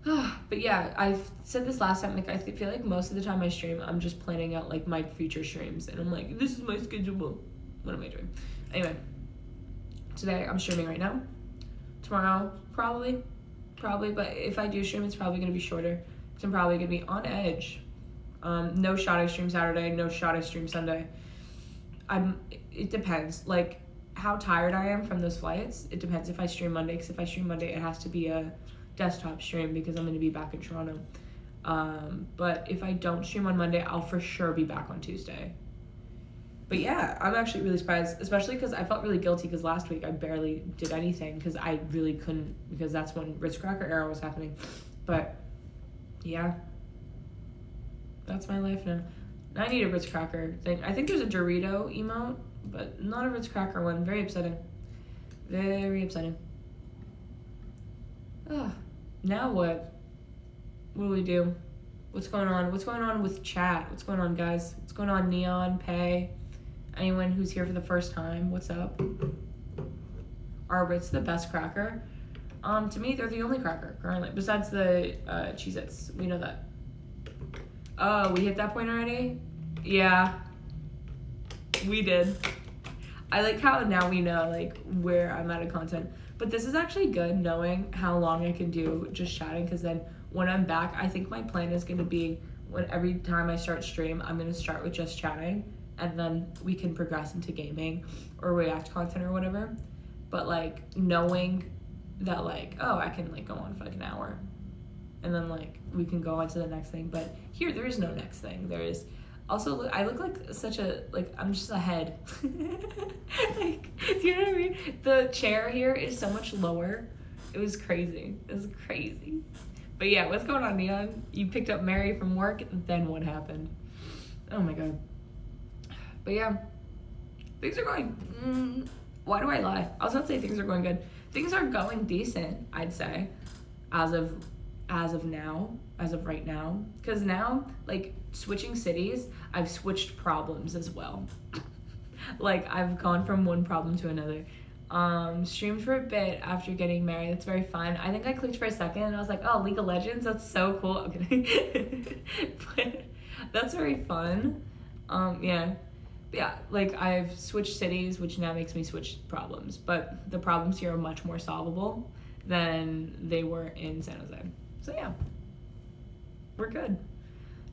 S2: But yeah, I've said this last time, like I feel like most of the time I stream, I'm just planning out like my future streams and I'm like, this is my schedule. What am I doing? Anyway, today I'm streaming right now. Tomorrow, probably, but if I do stream, it's probably going to be shorter because I'm probably going to be on edge. No shot I stream Saturday, no shot I stream Sunday. It depends, like how tired I am from those flights. It depends if I stream Monday, because if I stream Monday, it has to be a desktop stream because I'm going to be back in Toronto. But if I don't stream on Monday, I'll for sure be back on Tuesday. But yeah, I'm actually really surprised, especially because I felt really guilty because last week I barely did anything because I really couldn't, because that's when Ritz Cracker era was happening. But yeah, that's my life now. I need a Ritz Cracker thing. I think there's a Dorito emote, but not a Ritz Cracker one. Very upsetting. Very upsetting. Now what? What do we do? What's going on? What's going on with chat? What's going on, guys? What's going on, Neon, Pay? Anyone who's here for the first time, what's up? Are Ritz the best cracker? To me, they're the only cracker currently, besides the Cheez-Its. We know that. Oh, we hit that point already? Yeah, we did. I like how now we know like where I'm at in content. But this is actually good knowing how long I can do just chatting, because then when I'm back, I think my plan is going to be when every time I start stream, I'm going to start with just chatting, and then we can progress into gaming or react content or whatever. But like knowing that like, oh, I can like go on for like an hour and then like we can go on to the next thing. But here there is no next thing. There is also, I look like such a, like, I'm just a head. Like, do you know what I mean? The chair here is so much lower. It was crazy. It was crazy. But yeah, what's going on, Neon? You picked up Mary from work, then what happened? Oh my god. But yeah, things are going, why do I lie? I was about to say things are going good. Things are going decent, I'd say, as of now, as of right now. Because now, like, switching cities, I've switched problems as well. Like, I've gone from one problem to another. Streamed for a bit after getting married. That's very fun. I think I clicked for a second and I was like, oh, League of Legends, that's so cool. Okay. But that's very fun. Yeah. But yeah, like, I've switched cities, which now makes me switch problems. But the problems here are much more solvable than they were in San Jose. So yeah, we're good.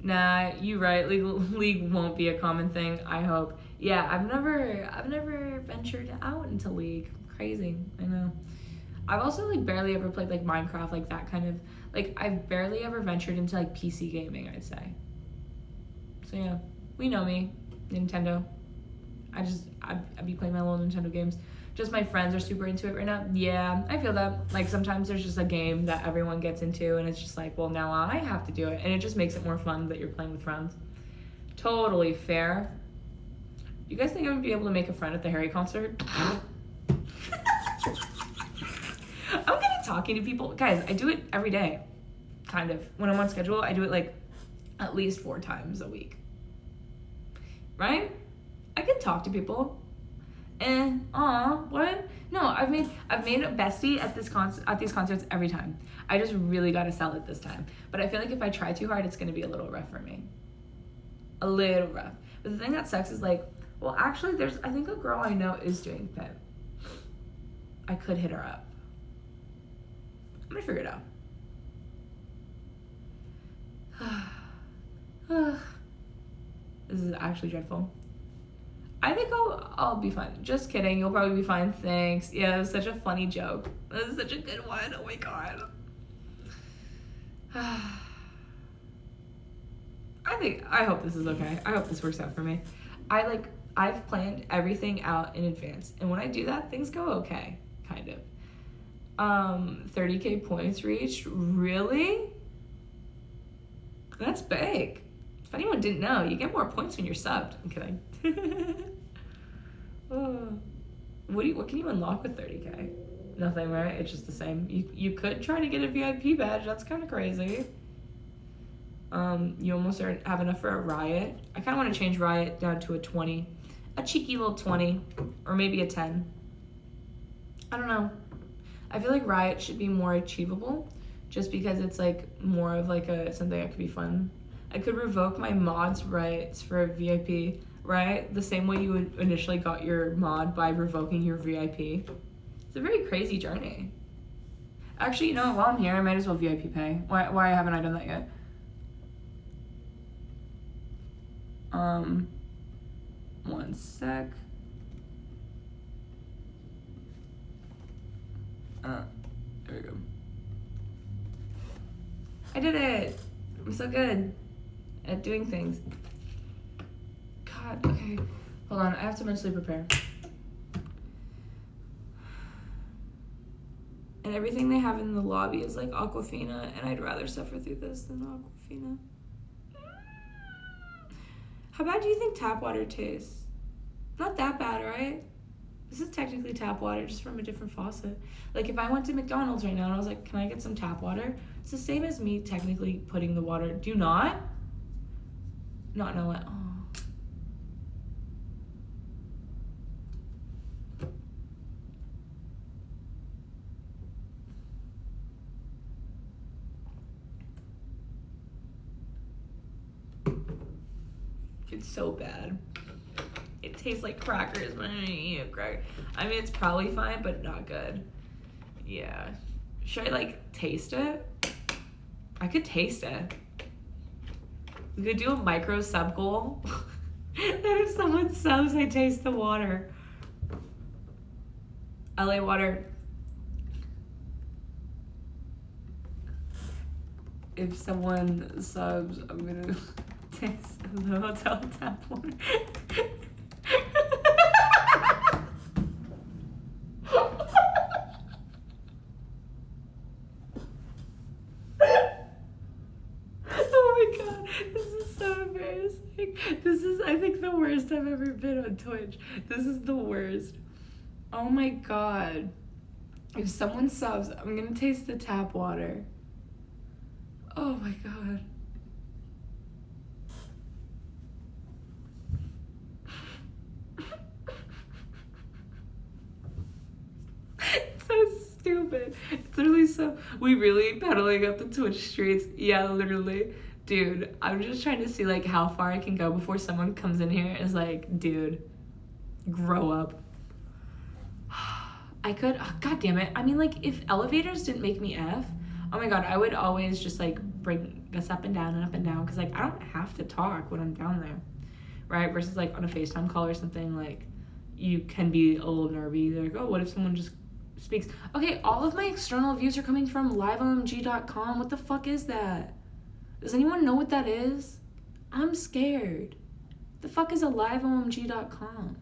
S2: Nah, you right. League won't be a common thing, I hope. Yeah, I've never ventured out into League. Crazy, I know. I've also like barely ever played like Minecraft, like that kind of, like I've barely ever ventured into like PC gaming, I'd say. So yeah, we know me, Nintendo. I'd be playing my little Nintendo games. Just my friends are super into it right now. Yeah, I feel that. Like sometimes there's just a game that everyone gets into and it's just like, well, now I have to do it. And it just makes it more fun that you're playing with friends. Totally fair. You guys think I'm gonna be able to make a friend at the Harry concert? I'm good at talking to people. Guys, I do it every day. Kind of. When I'm on schedule, I do it like at least 4 times a week. Right? I can talk to people. What? No, I've made a bestie at these concerts every time. I just really gotta sell it this time. But I feel like if I try too hard, it's gonna be a little rough for me. A little rough. But the thing that sucks is like, well, actually, I think a girl I know is doing PIP. I could hit her up. I'm gonna figure it out. is actually dreadful. I think I'll be fine. Just kidding. You'll probably be fine. Thanks. Yeah, it was such a funny joke. That was such a good one. Oh my god. I hope this is okay. I hope this works out for me. I've planned everything out in advance, and when I do that, things go okay, kind of. 30K points reached. Really? That's big. If anyone didn't know, you get more points when you're subbed. I'm kidding. What can you unlock with 30K? Nothing, right? It's just the same. You could try to get a VIP badge. That's kind of crazy. You almost have enough for a riot. I kind of want to change riot down to a 20. A cheeky little 20. Or maybe a 10. I don't know. I feel like riot should be more achievable. Just because it's like more of like something that could be fun. I could revoke my mod's rights for a VIP, right? The same way you would initially got your mod by revoking your VIP. It's a very crazy journey. Actually, you know what? While I'm here, I might as well VIP pay. Why haven't I done that yet? One sec. There we go. I did it! I'm so good at doing things. God, okay. Hold on, I have to mentally prepare. And everything they have in the lobby is like Aquafina, and I'd rather suffer through this than Aquafina. How bad do you think tap water tastes? Not that bad, right? This is technically tap water, just from a different faucet. Like, if I went to McDonald's right now and I was like, can I get some tap water? It's the same as me technically putting the water. Do you not? Not know it. Oh. It's so bad. It tastes like crackers when I eat a cracker. I mean, it's probably fine, but not good. Yeah. Should I, like, taste it? I could taste it. We could do a micro sub goal. That if someone subs, I taste the water. LA water. If someone subs, I'm gonna taste the hotel tap water. Oh my god, this is so embarrassing. This is, I think, the worst I've ever been on Twitch. This is the worst. Oh my god. If someone subs, I'm gonna taste the tap water. Oh my god. It's so stupid. It's literally so... We really pedaling up the Twitch streets. Yeah, literally. Dude, I'm just trying to see, like, how far I can go before someone comes in here and is like, dude, grow up. I could... Oh, god damn it. I mean, like, if elevators didn't make me F, oh my god, I would always just, like, bring this up and down, because, like, I don't have to talk when I'm down there, right? Versus, like, on a FaceTime call or something, like, you can be a little nervy. They're like, oh, what if someone just speaks? Okay, all of my external views are coming from liveomg.com. What the fuck is that? Does anyone know what that is? I'm scared. The fuck is a liveomg.com?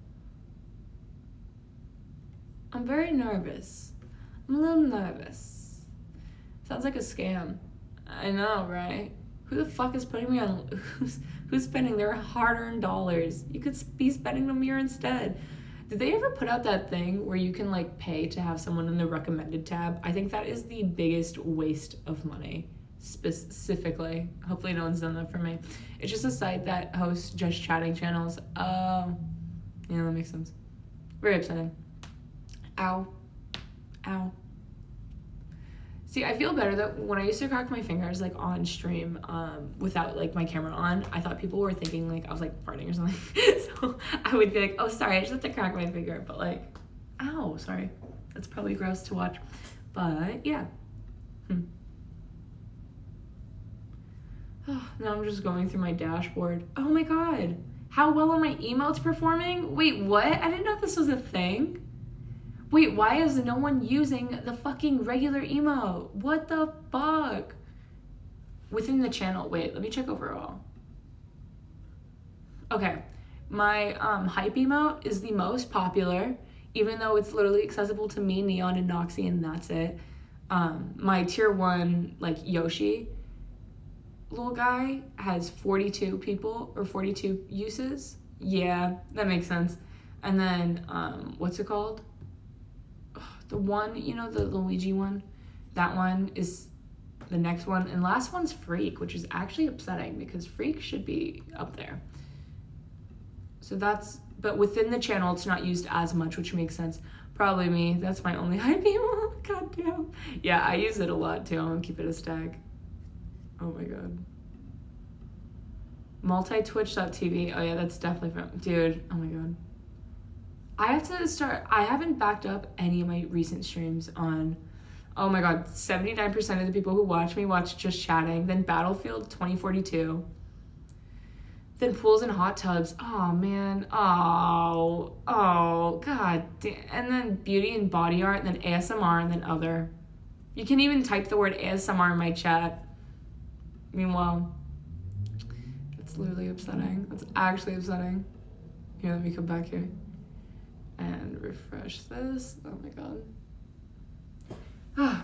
S2: I'm very nervous. I'm a little nervous. Sounds like a scam. I know, right? Who the fuck is putting me on... Who's spending their hard-earned dollars? You could be spending them here instead. Did they ever put out that thing where you can, like, pay to have someone in the recommended tab? I think that is the biggest waste of money, specifically. Hopefully no one's done that for me. It's just a site that hosts just chatting channels. Oh, yeah, that makes sense. Very upsetting. Ow. Ow. See, I feel better that when I used to crack my fingers, like, on stream, without, like, my camera on, I thought people were thinking, like, I was, like, farting or something. So I would be like, oh, sorry, I just have to crack my finger. But, like, ow, sorry. That's probably gross to watch. But, yeah. Oh, now I'm just going through my dashboard. Oh, my God. How well are my emotes performing? Wait, what? I didn't know this was a thing. Wait, why is no one using the fucking regular emote? What the fuck? Within the channel. Wait, let me check overall. Okay, my hype emote is the most popular, even though it's literally accessible to me, Neon, and Noxy, and that's it. My tier 1, like, Yoshi little guy has 42 people, or 42 uses. Yeah, that makes sense. And then, what's it called? The one, you know, the Luigi one? That one is the next one. And last one's Freak, which is actually upsetting because Freak should be up there. So that's, but within the channel, it's not used as much, which makes sense. Probably me. That's my only hype emote. God damn. Yeah, I use it a lot too. I'm gonna keep it a stack. Oh my god. Multi-twitch.tv. Oh yeah, that's definitely from, dude, oh my god. I have to start, I haven't backed up any of my recent streams on, oh my god, 79% of the people who watch me watch just chatting, then Battlefield 2042, then pools and hot tubs, oh man, oh, god damn, and then beauty and body art, and then ASMR, and then other. You can even type the word ASMR in my chat. Meanwhile, it's literally upsetting. It's actually upsetting. Here, let me come back here and refresh this. Oh my god. All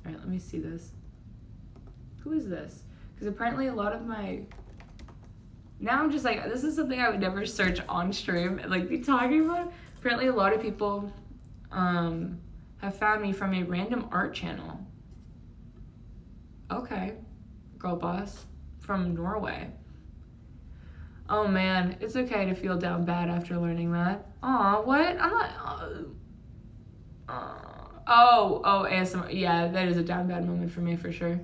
S2: right, let me see this. Who is this? Because apparently a lot of my, now I'm just like, this is something I would never search on stream and like be talking about. Apparently a lot of people have found me from a random art channel. Okay, girl boss from Norway. Oh man, it's okay to feel down bad after learning that. Aw, what? I'm not. Oh, ASMR. Yeah, that is a down bad moment for me for sure.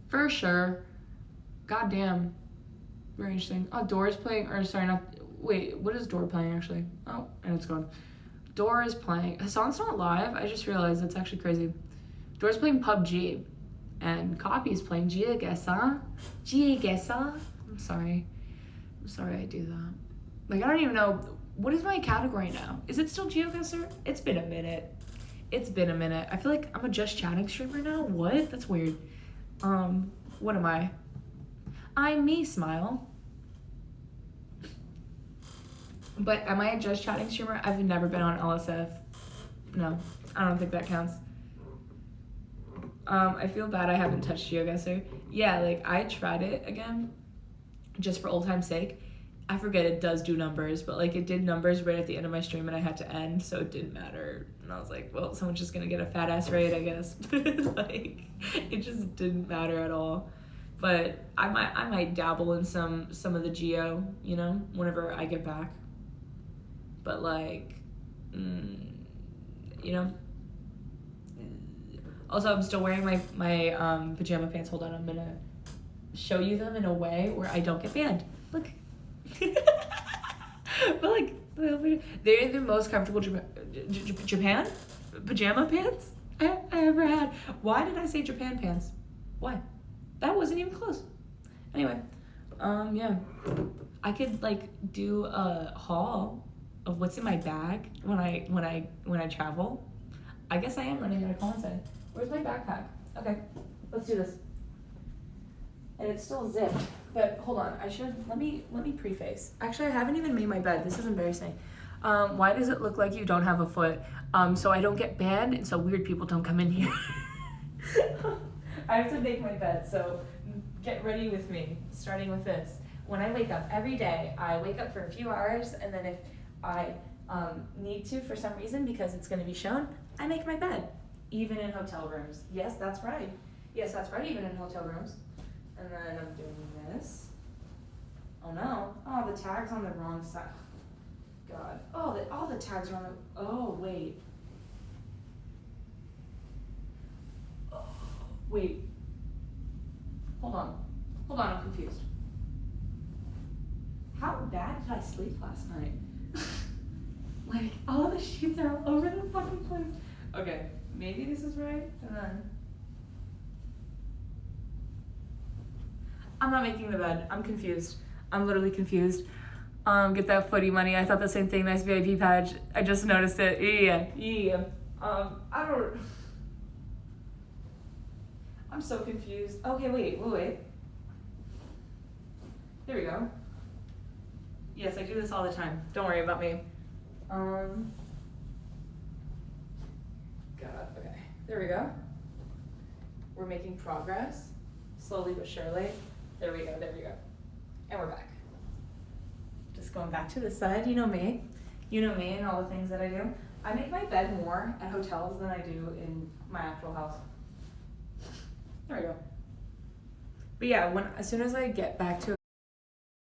S2: For sure. God damn. Very interesting. Oh, Dora's playing, or sorry, not. Wait, what is Dora playing actually? Oh, and it's gone. Dora's playing. Hassan's not live. I just realized that's actually crazy. Dora's playing PUBG, and Copy's playing Geogessa. I'm sorry. I'm sorry I do that. Like, I don't even know. What is my category now? Is it still GeoGuessr? It's been a minute. I feel like I'm a just chatting streamer now. What? That's weird. What am I? I'm me, smile. But am I a just chatting streamer? I've never been on LSF. No, I don't think that counts. I feel bad I haven't touched GeoGuessr. Yeah, like, I tried it again, just for old time's sake. I forget it does do numbers, but like it did numbers right at the end of my stream and I had to end, so it didn't matter. And I was like, well, someone's just gonna get a fat ass raid, I guess. Like, it just didn't matter at all. But I might dabble in some of the geo, you know, whenever I get back. But like, you know. Also, I'm still wearing my pajama pants. Hold on, I'm gonna show you them in a way where I don't get banned. Look. But like, they're the most comfortable Japan pajama pants I ever had. Why did I say Japan pants? Why? That wasn't even close. Anyway, yeah, I could like do a haul of what's in my bag when I travel. I guess I am running out of content. Where's my backpack? Okay, let's do this. And it's still zipped, but hold on, let me preface. Actually, I haven't even made my bed. This is embarrassing. Why does it look like you don't have a foot? So I don't get banned, and so weird people don't come in here. I have to make my bed, so get ready with me, starting with this. When I wake up every day, I wake up for a few hours, and then if I need to for some reason, because it's gonna be shown, I make my bed, even in hotel rooms. Yes, that's right, even in hotel rooms. And then I'm doing this. Oh no. Oh, the tag's on the wrong side. God. Oh, all the tags are on the, oh, wait. Oh, wait. Hold on, I'm confused. How bad did I sleep last night? Like, all the sheets are all over the fucking place. Okay, maybe this is right, and then. I'm not making the bed. I'm confused. I'm literally confused. Get that footy money. I thought the same thing. Nice VIP badge. I just noticed it. Yeah. I don't. I'm so confused. Okay, wait. There we go. Yes, I do this all the time. Don't worry about me. God, okay. There we go. We're making progress. Slowly but surely. There we go. And we're back. Just going back to this side. You know me. And all the things that I do. I make my bed more at hotels than I do in my actual house. There we go. But yeah, as soon as I get back to